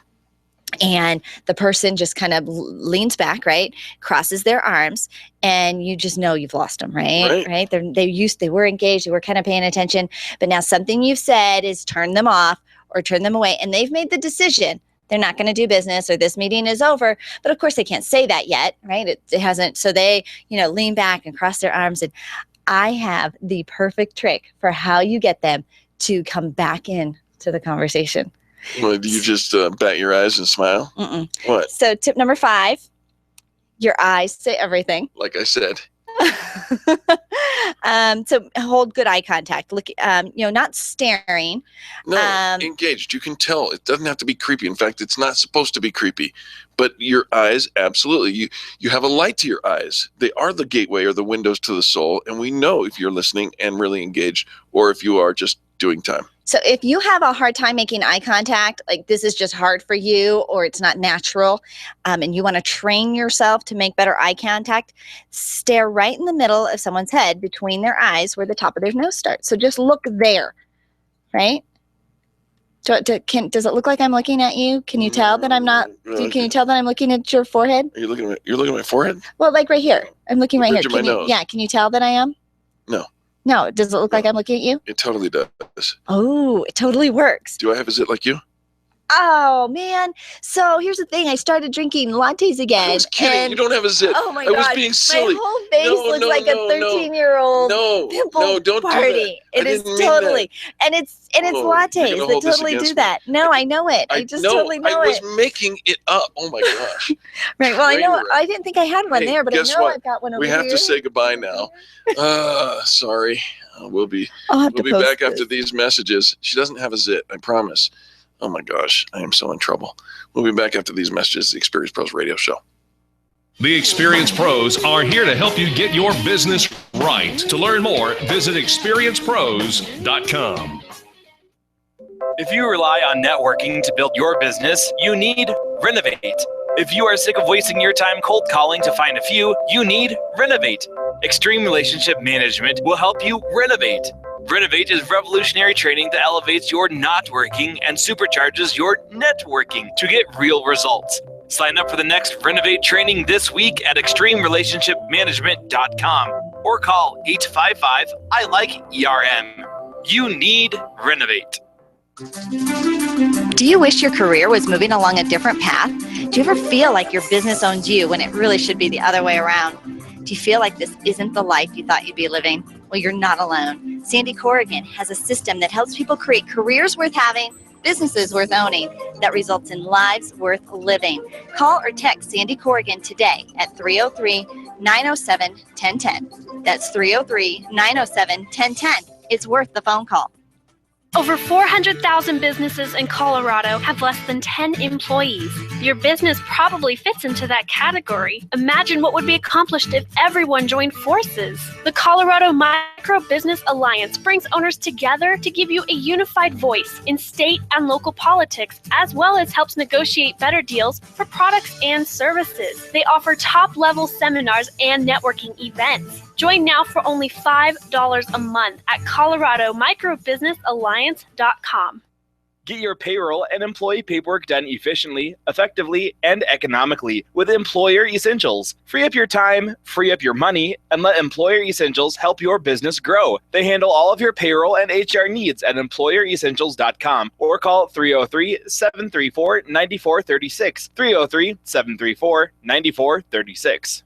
And the person just kind of leans back, right? Crosses their arms, and you just know you've lost them, right? Right? They were engaged, they were kind of paying attention, but now something you've said is turn them off or turn them away, and they've made the decision they're not going to do business or this meeting is over. But of course, they can't say that yet, right? It hasn't. So they, lean back and cross their arms, and I have the perfect trick for how you get them to come back in to the conversation. Well, do you just bat your eyes and smile? Mm-mm. What? So tip number 5, your eyes say everything. Like I said. So hold good eye contact. Look, not staring. No, engaged. You can tell. It doesn't have to be creepy. In fact, it's not supposed to be creepy. But your eyes, absolutely. You have a light to your eyes. They are the gateway or the windows to the soul. And we know if you're listening and really engaged or if you are just doing time. So if you have a hard time making eye contact, like this is just hard for you or it's not natural, and you want to train yourself to make better eye contact, stare right in the middle of someone's head between their eyes where the top of their nose starts. So just look there, right? Does it look like I'm looking at you? Can you tell that I'm not? Can you tell that I'm looking at your forehead? You're looking at my forehead? Well, like right here. I'm looking right here. Bridge of my nose. Yeah. Can you tell that I am? No. No, does it look like I'm looking at you? It totally does. Oh, it totally works. Do I have a zit like you? Oh, man. So here's the thing. I started drinking lattes again. I was kidding. You don't have a zit. Oh, my I was God. being silly. My whole face looks like a 13-year-old pimple don't party. do that. It is totally. And it's lattes you're gonna that hold this totally against do me. that. No, I know it. I just totally know I it. was making it up. Oh, my gosh. Right. Well, I know. I didn't think I had one Hey, there, but I guess know what? I've got one over We here. have to say goodbye now. Sorry. We'll be post back after these messages. She doesn't have a zit, I promise. Oh my gosh, I am so in trouble. We'll be back after these messages. The Experience Pros Radio Show. The Experience Pros are here to help you get your business right. To learn more, visit experiencepros.com. If you rely on networking to build your business, you need Renovate. If you are sick of wasting your time cold calling to find a few, you need Renovate. Extreme Relationship Management will help you renovate. Renovate is revolutionary training that elevates your not working and supercharges your networking to get real results. Sign up for the next Renovate training this week at extremerelationshipmanagement.com or call 855-I-LIKE-ERM. You need Renovate. Do you wish your career was moving along a different path? Do you ever feel like your business owns you when it really should be the other way around? Do you feel like this isn't the life you thought you'd be living? Well, you're not alone. Sandy Corrigan has a system that helps people create careers worth having, businesses worth owning, that results in lives worth living. Call or text Sandy Corrigan today at 303-907-1010. That's 303-907-1010. It's worth the phone call. Over 400,000 businesses in Colorado have less than 10 employees. Your business probably fits into that category. Imagine what would be accomplished if everyone joined forces. The Colorado Micro Business Alliance brings owners together to give you a unified voice in state and local politics, as well as helps negotiate better deals for products and services. They offer top-level seminars and networking events. Join now for only $5 a month at ColoradoMicroBusinessAlliance.com. Get your payroll and employee paperwork done efficiently, effectively, and economically with Employer Essentials. Free up your time, free up your money, and let Employer Essentials help your business grow. They handle all of your payroll and HR needs at EmployerEssentials.com or call 303-734-9436. 303-734-9436.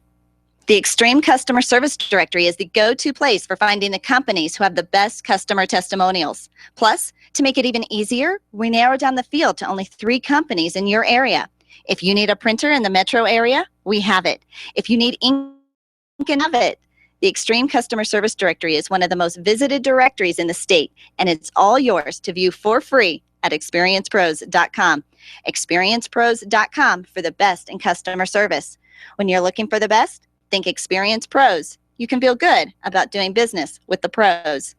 The Extreme Customer Service Directory is the go-to place for finding the companies who have the best customer testimonials. Plus, to make it even easier, we narrowed down the field to only 3 companies in your area. If you need a printer in the metro area, we have it. If you need ink, and have it. The Extreme Customer Service Directory is one of the most visited directories in the state, and it's all yours to view for free at experiencepros.com. Experiencepros.com for the best in customer service. When you're looking for the best, think Experience Pros. You can feel good about doing business with the pros.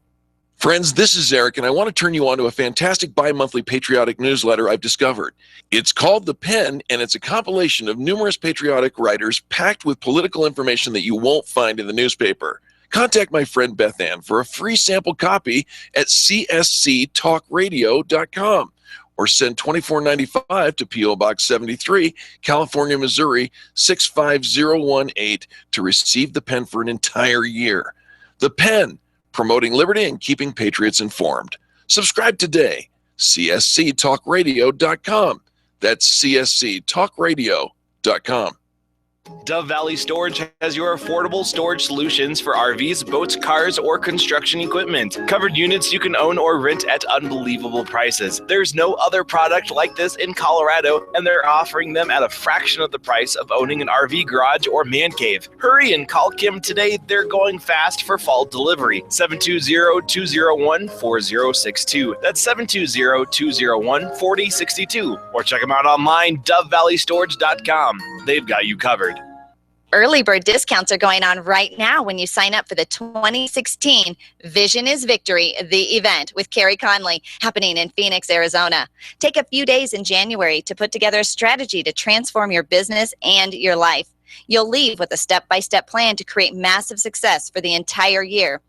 Friends, this is Eric, and I want to turn you on to a fantastic bi-monthly patriotic newsletter I've discovered. It's called The Pen, and it's a compilation of numerous patriotic writers packed with political information that you won't find in the newspaper. Contact my friend Beth Ann for a free sample copy at csctalkradio.com or send $24.95 to P.O. Box 73, California, Missouri, 65018 to receive The Pen for an entire year. The Pen, promoting liberty and keeping patriots informed. Subscribe today, csctalkradio.com. That's csctalkradio.com. Dove Valley Storage has your affordable storage solutions for RVs, boats, cars, or construction equipment. Covered units you can own or rent at unbelievable prices. There's no other product like this in Colorado, and they're offering them at a fraction of the price of owning an RV garage or man cave. Hurry and call Kim today. They're going fast for fall delivery. 720-201-4062. That's 720-201-4062. Or check them out online, DoveValleyStorage.com. They've got you covered. Early bird discounts are going on right now when you sign up for the 2016 Vision is Victory, the event with Carrie Conley, happening in Phoenix, Arizona. Take a few days in January to put together a strategy to transform your business and your life. You'll leave with a step-by-step plan to create massive success for the entire year.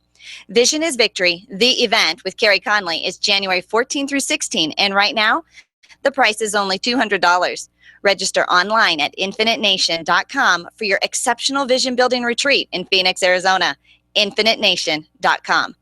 Vision is Victory, the event with Carrie Conley, is January 14 through 16, and right now, the price is only $200. Register online at infinitenation.com for your exceptional vision building retreat in Phoenix, Arizona. infinitenation.com.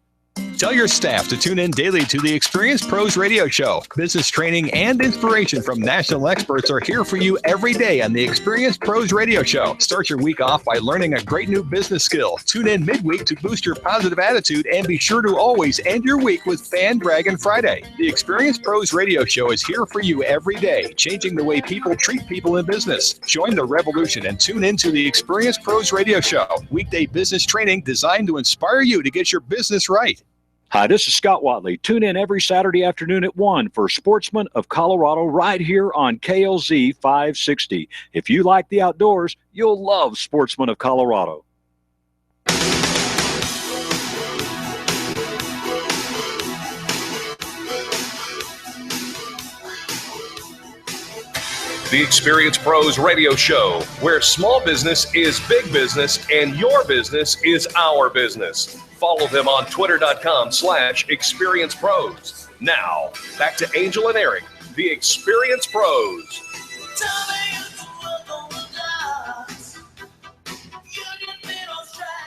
Tell your staff to tune in daily to the Experienced Pros Radio Show. Business training and inspiration from national experts are here for you every day on the Experienced Pros Radio Show. Start your week off by learning a great new business skill. Tune in midweek to boost your positive attitude and be sure to always end your week with Fan Dragon Friday. The Experienced Pros Radio Show is here for you every day, changing the way people treat people in business. Join the revolution and tune into the Experienced Pros Radio Show. Weekday business training designed to inspire you to get your business right. Hi, this is Scott Watley. Tune in every Saturday afternoon at 1 for Sportsman of Colorado right here on KLZ 560. If you like the outdoors, you'll love Sportsman of Colorado. The Experience Pros Radio Show, where small business is big business and your business is our business. Follow them on twitter.com/experiencepros. Now, back to Angel and Eric, the Experience Pros.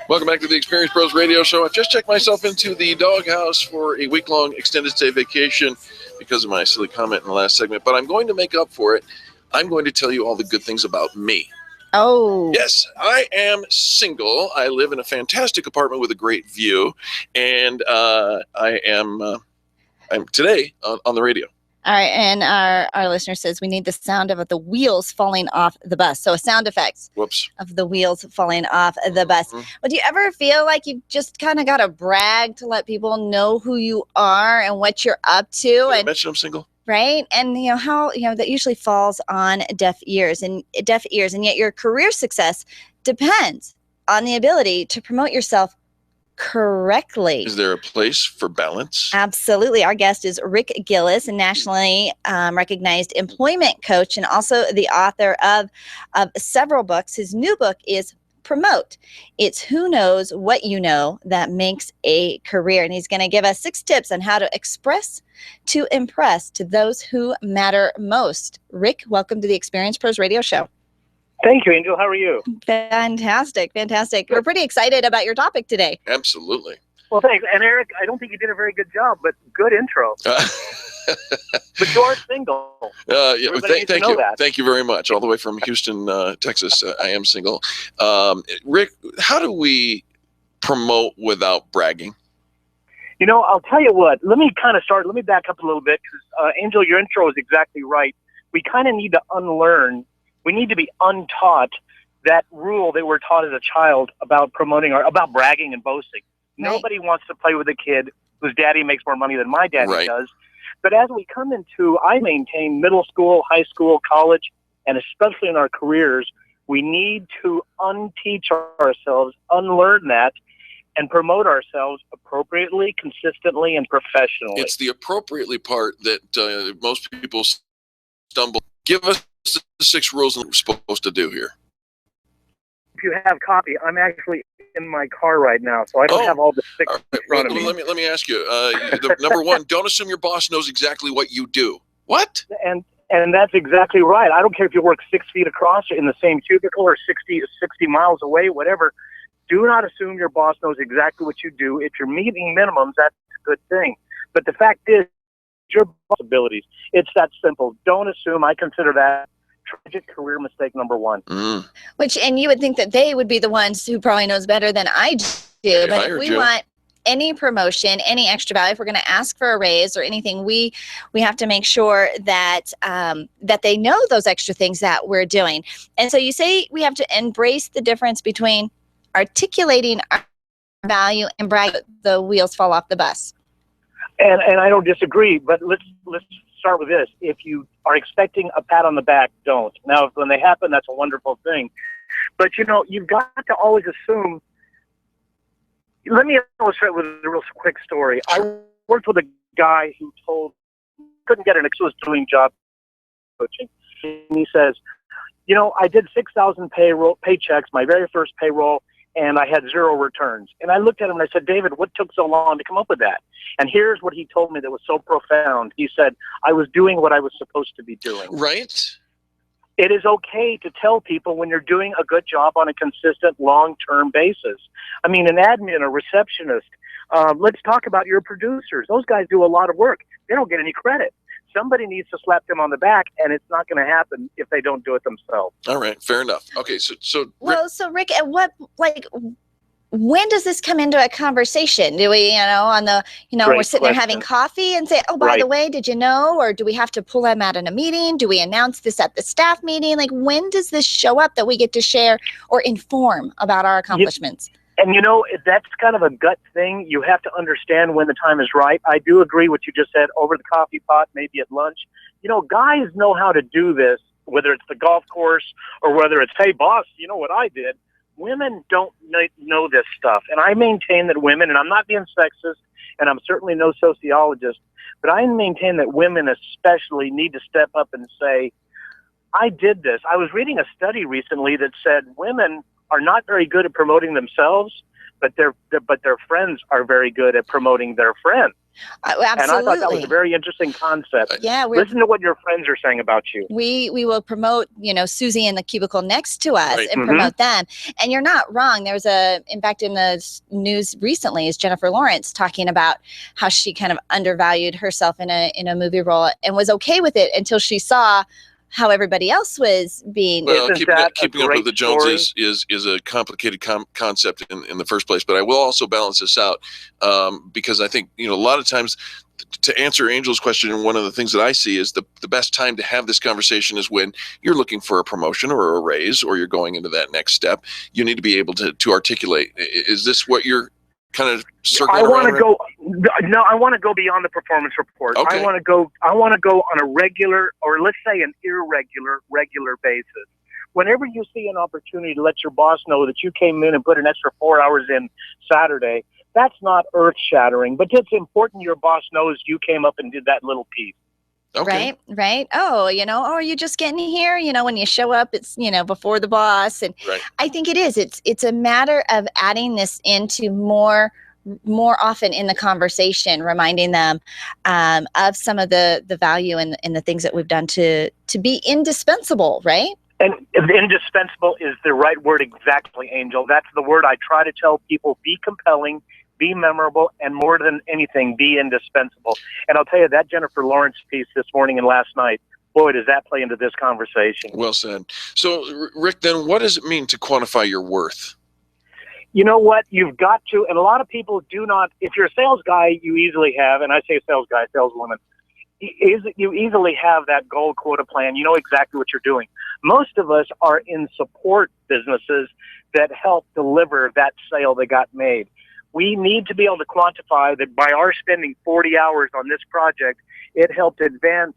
Welcome back to the Experience Pros Radio Show. I've just checked myself into the doghouse for a week-long extended stay vacation because of my silly comment in the last segment, but I'm going to make up for it. I'm going to tell you all the good things about me. Oh. Yes, I am single. I live in a fantastic apartment with a great view, and I'm today on the radio. All right, and our listener says we need the sound of the wheels falling off the bus. So a sound effects of the wheels falling off the bus. Mm-hmm. But do you ever feel like you just kind of got to brag to let people know who you are and what you're up to? Did I and mention I'm single? Right. And how that usually falls on deaf ears, and yet your career success depends on the ability to promote yourself correctly. Is there a place for balance? Absolutely. Our guest is Rick Gillis, a nationally recognized employment coach and also the author of several books. His new book is Promote. It's who knows what you know that makes a career. And he's going to give us 6 tips on how to express to impress to those who matter most. Rick, welcome to the Experience Pros Radio Show. Thank you, Angel. How are you? Fantastic. We're pretty excited about your topic today. Absolutely. Well, thanks. And Eric, I don't think you did a very good job, but good intro. But you're single. Yeah, thank you. That. Thank you very much. All the way from Houston, Texas. I am single. Rick, how do we promote without bragging? I'll tell you what. Let me back up a little bit because, Angel, your intro is exactly right. We kind of need to unlearn. We need to be untaught that rule that we're taught as a child about about bragging and boasting. Right. Nobody wants to play with a kid whose daddy makes more money than my daddy does. But as we come into, I maintain middle school, high school, college, and especially in our careers, we need to unteach ourselves, unlearn that, and promote ourselves appropriately, consistently, and professionally. It's the appropriately part that most people stumble. Give us the 6 rules that we're supposed to do here. If you have copy, I'm actually in my car right now, so I don't have all the 6 in front of me. Let me ask you. Number 1, don't assume your boss knows exactly what you do. What? And that's exactly right. I don't care if you work 6 feet across or in the same cubicle or 60 miles away, whatever. Do not assume your boss knows exactly what you do. If you're meeting minimums, that's a good thing. But the fact is, your boss abilities. It's that simple. Don't assume. I consider that tragic career mistake number 1. And you would think that they would be the ones who probably knows better than I do. But if we want any promotion, any extra value, if we're going to ask for a raise or anything, we have to make sure that that they know those extra things that we're doing. And so you say we have to embrace the difference between articulating our value and brag. The wheels fall off the bus. And I don't disagree, but let's start with this. If you are expecting a pat on the back, don't. Now, when they happen, that's a wonderful thing. But, you've got to always assume. Let me illustrate with a real quick story. I worked with a guy who couldn't get an doing job coaching. And he says, I did 6,000 paychecks, my very first payroll, and I had 0 returns. And I looked at him and I said, David, what took so long to come up with that? And here's what he told me that was so profound. He said, I was doing what I was supposed to be doing. Right. It is okay to tell people when you're doing a good job on a consistent long-term basis. I mean, an admin, a receptionist, Let's talk about your producers. Those guys do a lot of work. They don't get any credit. Somebody needs to slap them on the back, and it's not going to happen if they don't do it themselves. All right, fair enough. Okay, so Rick, at when does this come into a conversation? Do we, on the, we're sitting there having coffee and say, oh, by the way, did you know? Or do we have to pull them out in a meeting? Do we announce this at the staff meeting? Like, when does this show up that we get to share or inform about our accomplishments? And that's kind of a gut thing. You have to understand when the time is right. I do agree what you just said, over the coffee pot, maybe at lunch. Guys know how to do this, whether it's the golf course or whether it's, hey, boss, you know what I did? Women don't know this stuff. And I maintain that women, and I'm not being sexist, and I'm certainly no sociologist, but I maintain that women especially need to step up and say, I did this. I was reading a study recently that said women are not very good at promoting themselves, but their friends are very good at promoting their friends. Absolutely. And I thought that was a very interesting concept. Yeah, listen to what your friends are saying about you. We will promote, Susie in the cubicle next to us and promote them. And you're not wrong. There's in fact, in the news recently is Jennifer Lawrence talking about how she kind of undervalued herself in a movie role and was okay with it until she saw how everybody else was being. Well, keeping up with the Joneses is a complicated concept in the first place. But I will also balance this out because I think, a lot of times, to answer Angel's question, and one of the things that I see is the best time to have this conversation is when you're looking for a promotion or a raise, or you're going into that next step. You need to be able to articulate, is this what you're kind of circling around? I want to go beyond the performance report. Okay. I want to go on a regular, or let's say an regular basis. Whenever you see an opportunity to let your boss know that you came in and put an extra 4 hours in Saturday, that's not earth-shattering, but it's important your boss knows you came up and did that little piece. Okay. Right. Oh, are you just getting here? When you show up, it's, before the boss. And I think it is. It's a matter of adding this into more often in the conversation, reminding them of some of the value and the things that we've done to be indispensable, right? And indispensable is the right word, exactly, Angel. That's the word I try to tell people. Be compelling, be memorable, and more than anything, be indispensable. And I'll tell you, that Jennifer Lawrence piece this morning and last night, boy, does that play into this conversation. Well said. So, Rick, then what does it mean to quantify your worth? You know what? You've got to, and a lot of people do not. If you're a sales guy, you easily have, and I say sales guy, saleswoman, you easily have that goal quota plan. You know exactly what you're doing. Most of us are in support businesses that help deliver that sale that got made. We need to be able to quantify that by our spending 40 hours on this project, it helped advance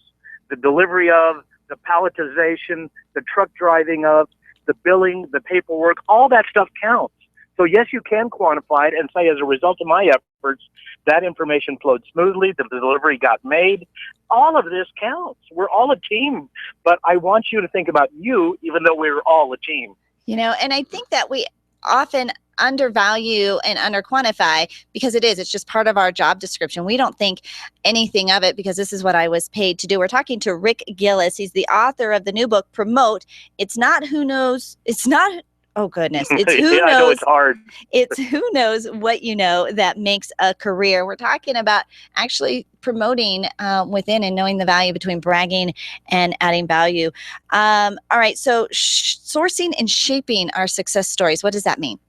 the delivery of, the palletization, the truck driving of, the billing, the paperwork, all that stuff counts. So yes, you can quantify it and say, as a result of my efforts, that information flowed smoothly, the delivery got made. All of this counts. We're all a team, but I want you to think about you, even though we're all a team. And I think that we often undervalue and underquantify because it's just part of our job description. We don't think anything of it because this is what I was paid to do. We're talking to Rick Gillis. He's the author of the new book, Promote. It's not who knows. It's not. Oh, goodness. It's who knows. I know it's hard. It's who knows what you know that makes a career. We're talking about actually promoting within and knowing the value between bragging and adding value. All right. So sourcing and shaping our success stories. What does that mean?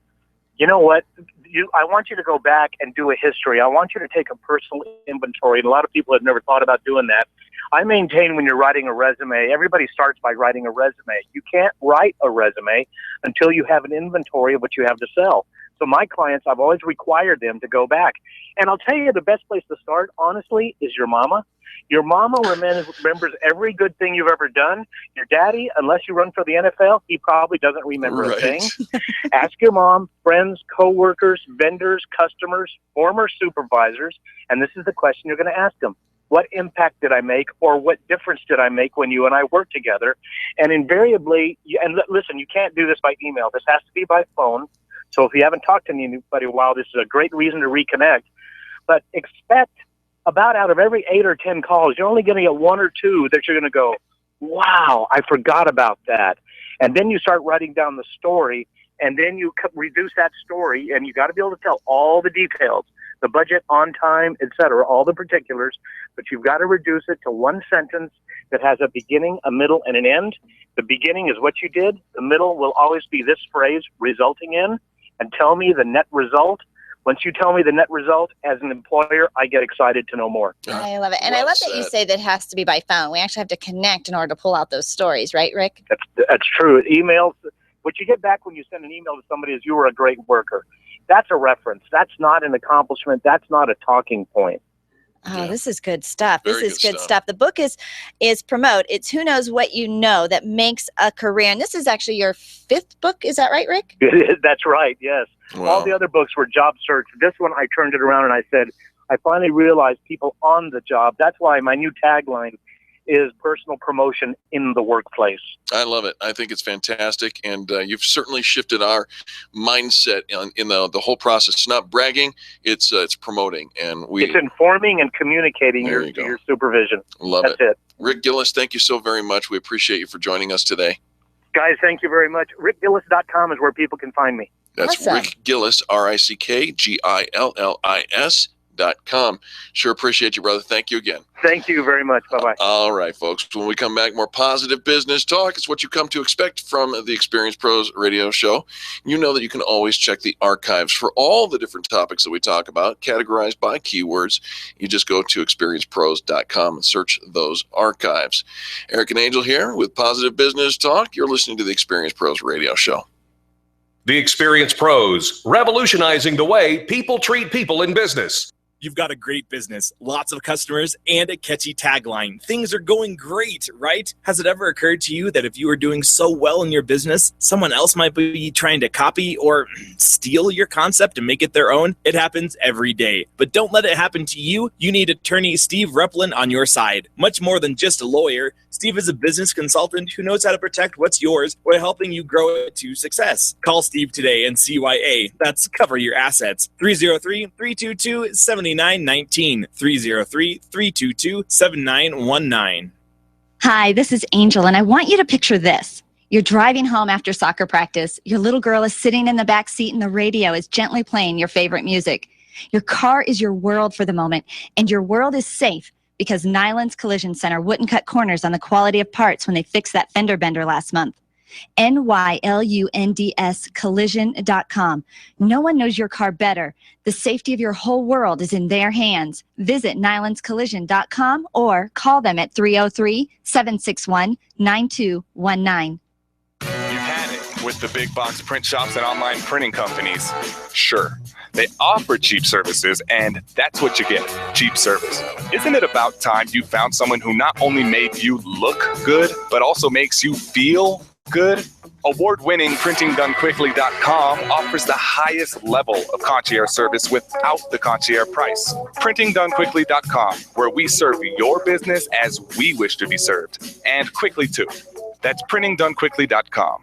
You know what? I want you to go back and do a history. I want you to take a personal inventory. And a lot of people have never thought about doing that. I maintain when you're writing a resume, everybody starts by writing a resume. You can't write a resume until you have an inventory of what you have to sell. So my clients, I've always required them to go back. And I'll tell you, the best place to start, honestly, is your mama. Your mama remembers every good thing you've ever done. Your daddy, unless you run for the NFL, he probably doesn't remember a thing. Ask your mom, friends, coworkers, vendors, customers, former supervisors, and this is the question you're going to ask them. What impact did I make, or what difference did I make when you and I worked together? And invariably, and listen, you can't do this by email. This has to be by phone. So if you haven't talked to anybody in a while, this is a great reason to reconnect. But expect about out of every 8 or 10 calls, you're only going to get 1 or 2 that you're going to go, wow, I forgot about that. And then you start writing down the story, and then you reduce that story, and you got to be able to tell all the details. the budget, on time, etc., all the particulars, but you've got to reduce it to one sentence that has a beginning, a middle, and an end. The beginning is what you did. The middle will always be this phrase, resulting in, and tell me the net result. Once you tell me the net result, as an employer, I get excited to know more. I love it. And I love that you say that it has to be by phone. We actually have to connect in order to pull out those stories, right, Rick? That's true. Emails, what you get back when you send an email to somebody is you were a great worker. That's a reference. That's not an accomplishment. That's not a talking point. Oh, this is good stuff. Very This is good good stuff. stuff. The book is Promote. It's Who Knows What You Know That Makes a Career. And this is actually your 5th book. Is that right, Rick? That's right, yes. All the other books were job search. This one, I turned it around and I said, I finally realized people on the job. That's why my new tagline is personal promotion in the workplace. I love it. I think it's fantastic, and you've certainly shifted our mindset in the whole process. It's not bragging; it's promoting, and It's informing and communicating There your, you go. your supervision. love That's it. Rick Gillis, thank you so very much. We appreciate you for joining us today. Guys, thank you very much. RickGillis.com is where people can find me. That's Rick Gillis, RickGillis.com. Sure appreciate you, brother. Thank you again. Thank you very much. Bye-bye. All right, folks. When we come back, more positive business talk. It's what you come to expect from the Experience Pros radio show. You know that you can always check the archives for all the different topics that we talk about, categorized by keywords. You just go to experiencepros.com and search those archives. Eric and Angel here with Positive Business Talk. You're listening to the Experience Pros radio show. The Experience Pros, revolutionizing the way people treat people in business. You've got a great business, lots of customers, and a catchy tagline. Things are going great, right? Has it ever occurred to you that if you are doing so well in your business, someone else might be trying to copy or steal your concept and make it their own? It happens every day. But don't let it happen to you. You need attorney Steve Replin on your side. Much more than just a lawyer, Steve is a business consultant who knows how to protect what's yours while helping you grow it to success. Call Steve today and CYA. That's Cover Your Assets. 303-322-7919. 303-322-7919. Hi, this is Angel, and I want you to picture this. You're driving home after soccer practice. Your little girl is sitting in the back seat, and the radio is gently playing your favorite music. Your car is your world for the moment, and your world is safe because Nyland's Collision Center wouldn't cut corners on the quality of parts when they fixed that fender bender last month. NYLUNDS collision.com. No one knows your car better. The safety of your whole world is in their hands. Visit nylandscollision.com or call them at 303-761-9219. You've had it with the big box print shops and online printing companies. Sure, they offer cheap services, and that's what you get, cheap service. Isn't it about time you found someone who not only made you look good, but also makes you feel good? Award-winning PrintingDoneQuickly.com offers the highest level of concierge service without the concierge price. PrintingDoneQuickly.com, where we serve your business as we wish to be served, and quickly too. That's PrintingDoneQuickly.com.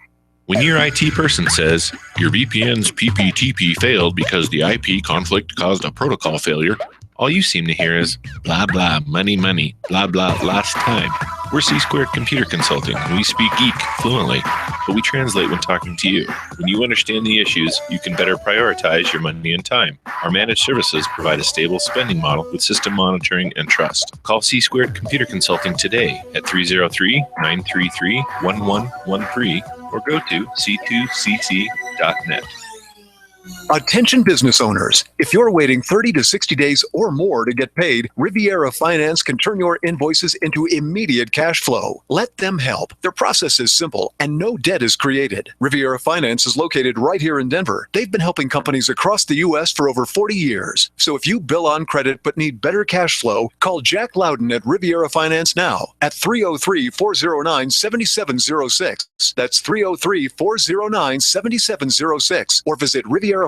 When your IT person says your VPN's PPTP failed because the IP conflict caused a protocol failure, all you seem to hear is blah, blah, money, money, blah, blah, last time. We're C-Squared Computer Consulting. We speak geek fluently, but we translate when talking to you. When you understand the issues, you can better prioritize your money and time. Our managed services provide a stable spending model with system monitoring and trust. Call C-Squared Computer Consulting today at 303-933-1113 or go to c2cc.net. Attention business owners. If you're waiting 30 to 60 days or more to get paid, Riviera Finance can turn your invoices into immediate cash flow. Let them help. Their process is simple and no debt is created. Riviera Finance is located right here in Denver. They've been helping companies across the U.S. for over 40 years. So if you bill on credit but need better cash flow, call Jack Loudon at Riviera Finance now at 303-409-7706. That's 303-409-7706 or visit RivieraFinance.com.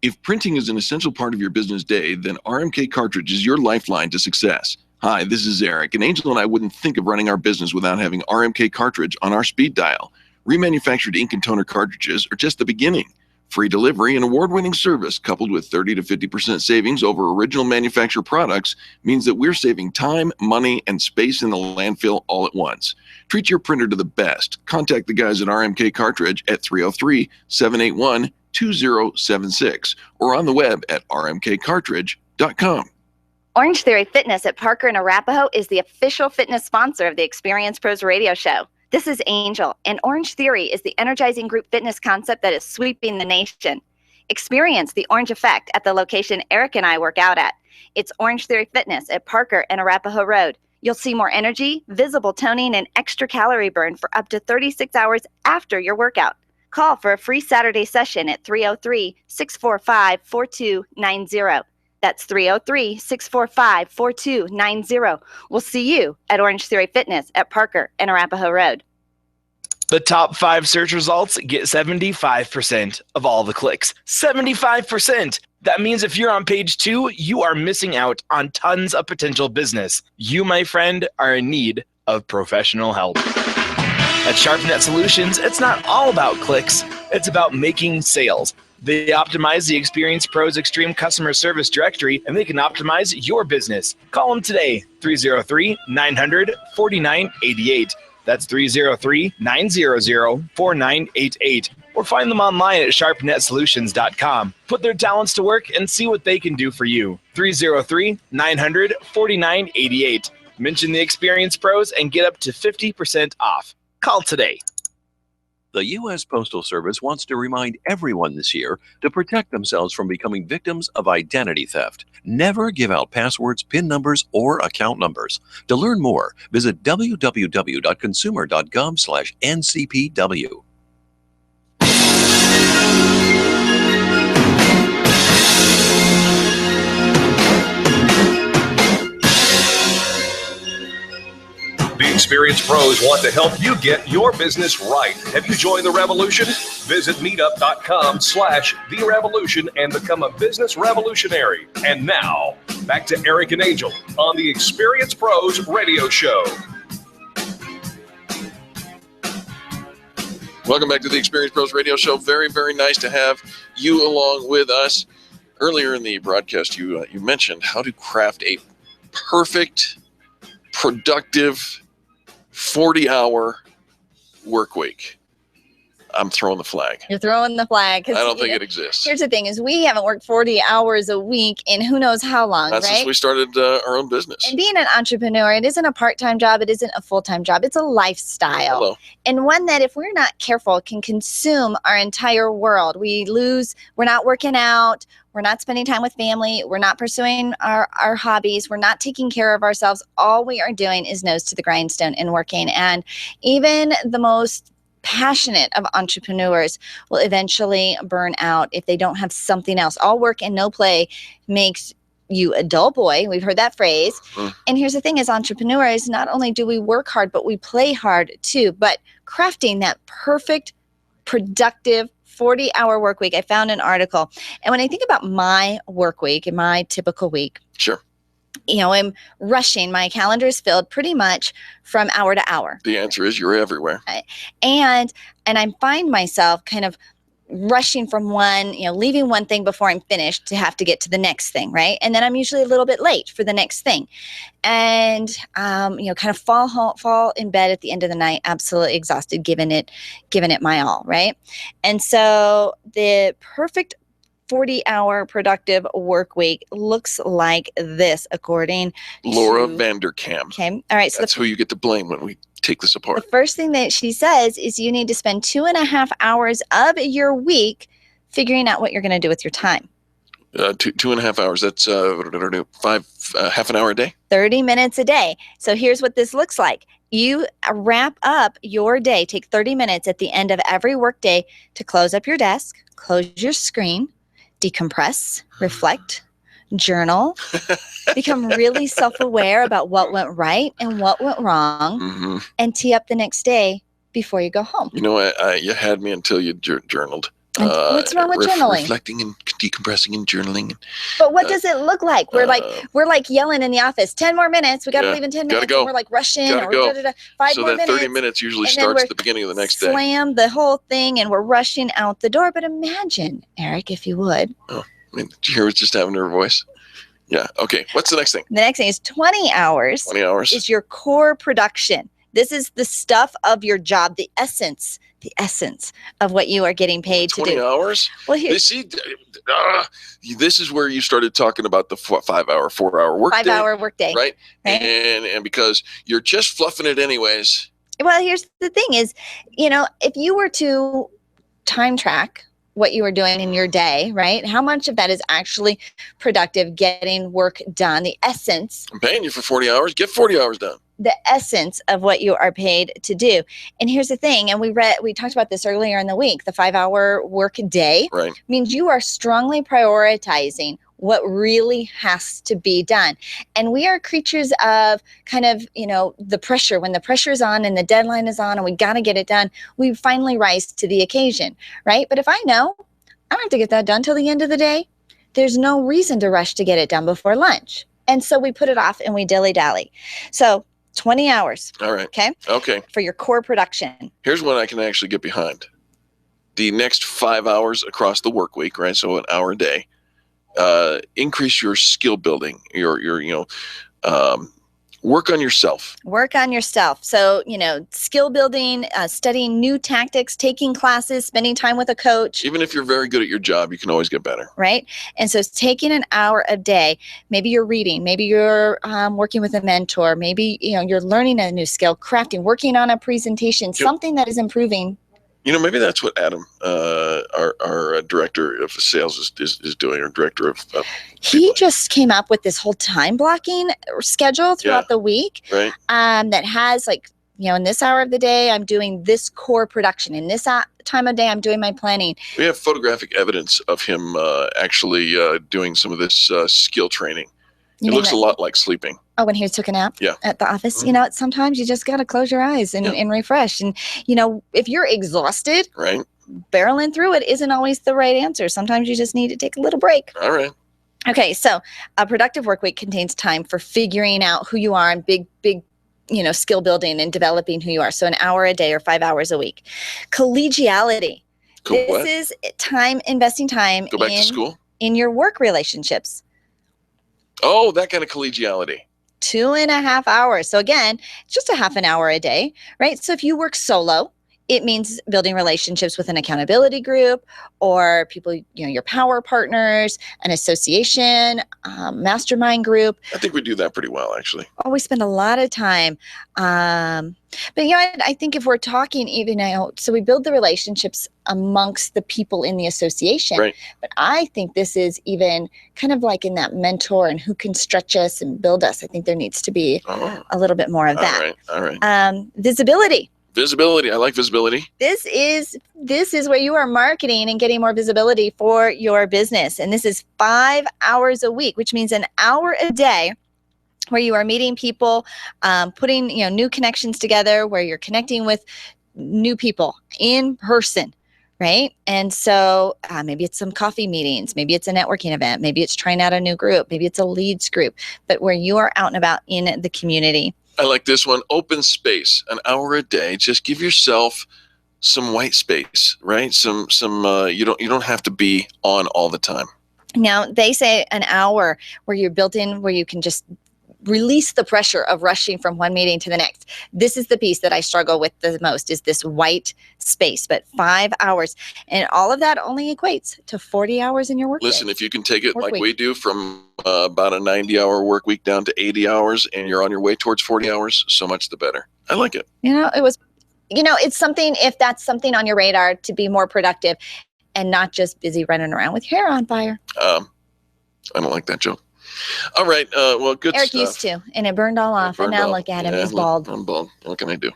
If printing is an essential part of your business day, then RMK Cartridge is your lifeline to success. Hi, this is Eric, and Angel and I wouldn't think of running our business without having RMK Cartridge on our speed dial. Remanufactured ink and toner cartridges are just the beginning. Free delivery and award-winning service coupled with 30 to 50% savings over original manufacturer products means that we're saving time, money, and space in the landfill all at once. Treat your printer to the best. Contact the guys at RMK Cartridge at 303-781-2828 2076 or on the web at rmkcartridge.com. Orange Theory Fitness at Parker and Arapahoe is the official fitness sponsor of the Experience Pros radio show. This is Angel, and Orange Theory is the energizing group fitness concept that is sweeping the nation. Experience the orange effect at the location Eric and I work out at. It's Orange Theory Fitness at Parker and Arapahoe Road. You'll see more energy, visible toning, and extra calorie burn for up to 36 hours after your workout. Call for a free Saturday session at 303-645-4290. That's 303-645-4290. We'll see you at Orange Theory Fitness at Parker and Arapahoe Road. The top 5 search results get 75% of all the clicks. 75%! That means if you're on page 2, you are missing out on tons of potential business. You, my friend, are in need of professional help. At SharpNet Solutions, it's not all about clicks. It's about making sales. They optimize the Experience Pros Extreme Customer Service Directory, and they can optimize your business. Call them today, 303-900-4988. That's 303-900-4988. Or find them online at sharpnetsolutions.com. Put their talents to work and see what they can do for you. 303-900-4988. Mention the Experience Pros and get up to 50% off. Call today. The U.S. Postal Service wants to remind everyone this year to protect themselves from becoming victims of identity theft. Never give out passwords, PIN numbers, or account numbers. To learn more, visit www.consumer.gov/ncpw. The Experience Pros want to help you get your business right. Have you joined the revolution? Visit meetup.com/The Revolution and become a business revolutionary. And now, back to Eric and Angel on the Experience Pros radio show. Welcome back to the Experience Pros radio show. Very, very nice to have you along with us. Earlier in the broadcast, you mentioned how to craft a perfect, productive 40-hour work week. I'm throwing the flag. You're throwing the flag. I don't think it exists. Here's the thing is we haven't worked 40 hours a week in who knows how long, Not right? since we started our own business. And being an entrepreneur, it isn't a part-time job. It isn't a full-time job. It's a lifestyle. Hello. And one that if we're not careful can consume our entire world. We're not working out. We're not spending time with family. We're not pursuing our hobbies. We're not taking care of ourselves. All we are doing is nose to the grindstone and working. And even the most passionate of entrepreneurs will eventually burn out if they don't have something else. All work and no play makes you a dull boy. We've heard that phrase. And here's the thing, as entrepreneurs, not only do we work hard, but we play hard too. But crafting that perfect, productive 40-hour work week, I found an article. And when I think about my work week and my typical week, sure, I'm rushing. My calendar is filled pretty much from hour to hour. The answer is you're everywhere. And I find myself kind of rushing from one, leaving one thing before I'm finished to have to get to the next thing, right? And then I'm usually a little bit late for the next thing. And, kind of fall in bed at the end of the night, absolutely exhausted, giving it my all, right? And so the perfect 40-hour productive work week looks like this, according to Laura Vanderkam. Okay. All right. So that's who you get to blame when we take this apart. The first thing that she says is you need to spend 2.5 hours of your week figuring out what you're going to do with your time. 2.5 hours. That's half an hour a day. 30 minutes a day. So here's what this looks like. You wrap up your day. Take 30 minutes at the end of every work day to close up your desk, close your screen, decompress, reflect, journal, become really self-aware about what went right and what went wrong, and tee up the next day before you go home. You know, you had me until you journaled. What's wrong with journaling? Reflecting and decompressing and journaling. But what does it look like? We're like yelling in the office. 10 more minutes. We got to leave in 10 minutes. Go. And we're like rushing. Gotta go. 5 so more that minutes. 30 minutes usually starts at the beginning of the next day. Slam the whole thing, and we're rushing out the door. But imagine, Eric, if you would. Oh, did you hear what's just having her voice? Yeah. Okay. What's the next thing? The next thing is 20 hours. 20 hours is your core production. This is the stuff of your job, the essence of what you are getting paid to do. 20 hours? Well, here, this is where you started talking about the 5-hour, 4-hour work 5-hour workday. Right? And because you're just fluffing it anyways. Well, here's the thing is, if you were to time track what you were doing in your day, right? How much of that is actually productive, getting work done, the essence. I'm paying you for 40 hours. Get 40 hours done. The essence of what you are paid to do. And here's the thing, and we talked about this earlier in the week, the 5-hour work day means you are strongly prioritizing what really has to be done. And we are creatures of kind of, the pressure. When the pressure is on and the deadline is on and we got to get it done, we finally rise to the occasion, right? But if I know I don't have to get that done till the end of the day, there's no reason to rush to get it done before lunch. And so we put it off and we dilly-dally. So 20 hours. All right. Okay. For your core production. Here's what I can actually get behind. The next 5 hours across the work week, right? So an hour a day. Increase your skill building, your work on yourself. Work on yourself. So, skill building, studying new tactics, taking classes, spending time with a coach. Even if you're very good at your job, you can always get better. Right. And so it's taking an hour a day. Maybe you're reading, maybe you're working with a mentor, maybe, you're learning a new skill, crafting, working on a presentation, something that is improving. Maybe that's what Adam, our director of sales is doing, or director of he just came up with this whole time blocking schedule throughout the week. Right. That has in this hour of the day, I'm doing this core production. In this time of day, I'm doing my planning. We have photographic evidence of him actually doing some of this skill training. It looks a lot like sleeping. Oh, when he took a nap at the office. Mm-hmm. Sometimes you just got to close your eyes and refresh. And, if you're exhausted, barreling through it isn't always the right answer. Sometimes you just need to take a little break. All right. Okay, so a productive work week contains time for figuring out who you are and big, skill building and developing who you are. So an hour a day or 5 hours a week. Collegiality. This is investing time Go back to school? In your work relationships. Oh, that kind of collegiality. 2.5 hours. So again, it's just a half an hour a day, right? So if you work solo, it means building relationships with an accountability group or people, your power partners, an association, mastermind group. I think we do that pretty well, actually. Oh, we spend a lot of time. But I think if we're talking even now, so we build the relationships amongst the people in the association. Right. But I think this is even kind of like in that mentor and who can stretch us and build us. I think there needs to be a little bit more of that. All right. Visibility. Visibility. I like visibility. This is where you are marketing and getting more visibility for your business. And this is 5 hours a week, which means an hour a day where you are meeting people, putting new connections together, where you're connecting with new people in person, right? And so maybe it's some coffee meetings, maybe it's a networking event, maybe it's trying out a new group, maybe it's a leads group, but where you are out and about in the community. I like this one. Open space, an hour a day. Just give yourself some white space, right? Some. You don't have to be on all the time. Now they say an hour where you're built in, where you can just release the pressure of rushing from one meeting to the next. This is the piece that I struggle with the most, is this white space. But 5 hours, and all of that only equates to 40 hours in your work. Listen, if you can take it like we do from about a 90-hour work week down to 80 hours, and you're on your way towards 40 hours, so much the better. I like it. It's something, if that's something on your radar, to be more productive and not just busy running around with hair on fire. I don't like that joke. All right. Well, good Eric stuff. used to, and it burned all off. And now look at him. He's bald. I'm bald. What can I do?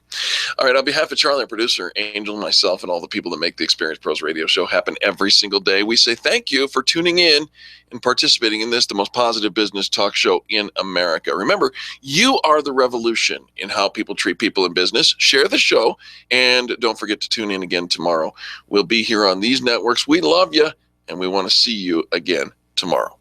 All right. On behalf of Charlie, our producer, Angel, myself, and all the people that make the Experience Pros radio show happen every single day, we say thank you for tuning in and participating in this, the most positive business talk show in America. Remember, you are the revolution in how people treat people in business. Share the show, and don't forget to tune in again tomorrow. We'll be here on these networks. We love you, and we want to see you again tomorrow.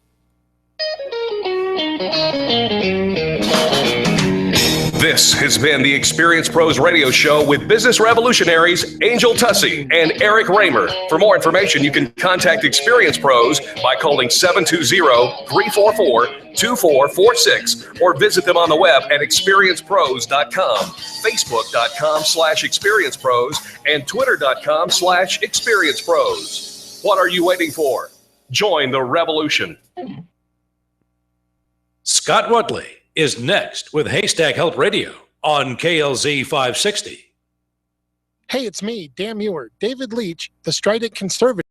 This has been the Experience Pros Radio Show with business revolutionaries Angel Tussey and Eric Raymer. For more information, you can contact Experience Pros by calling 720-344-2446 or visit them on the web at experiencepros.com, facebook.com/experiencepros, and twitter.com/experiencepros. What are you waiting for? Join the revolution. Scott Rutley is next with Haystack Health Radio on KLZ 560. Hey, it's me, Dan Muir, David Leach, the strident conservative.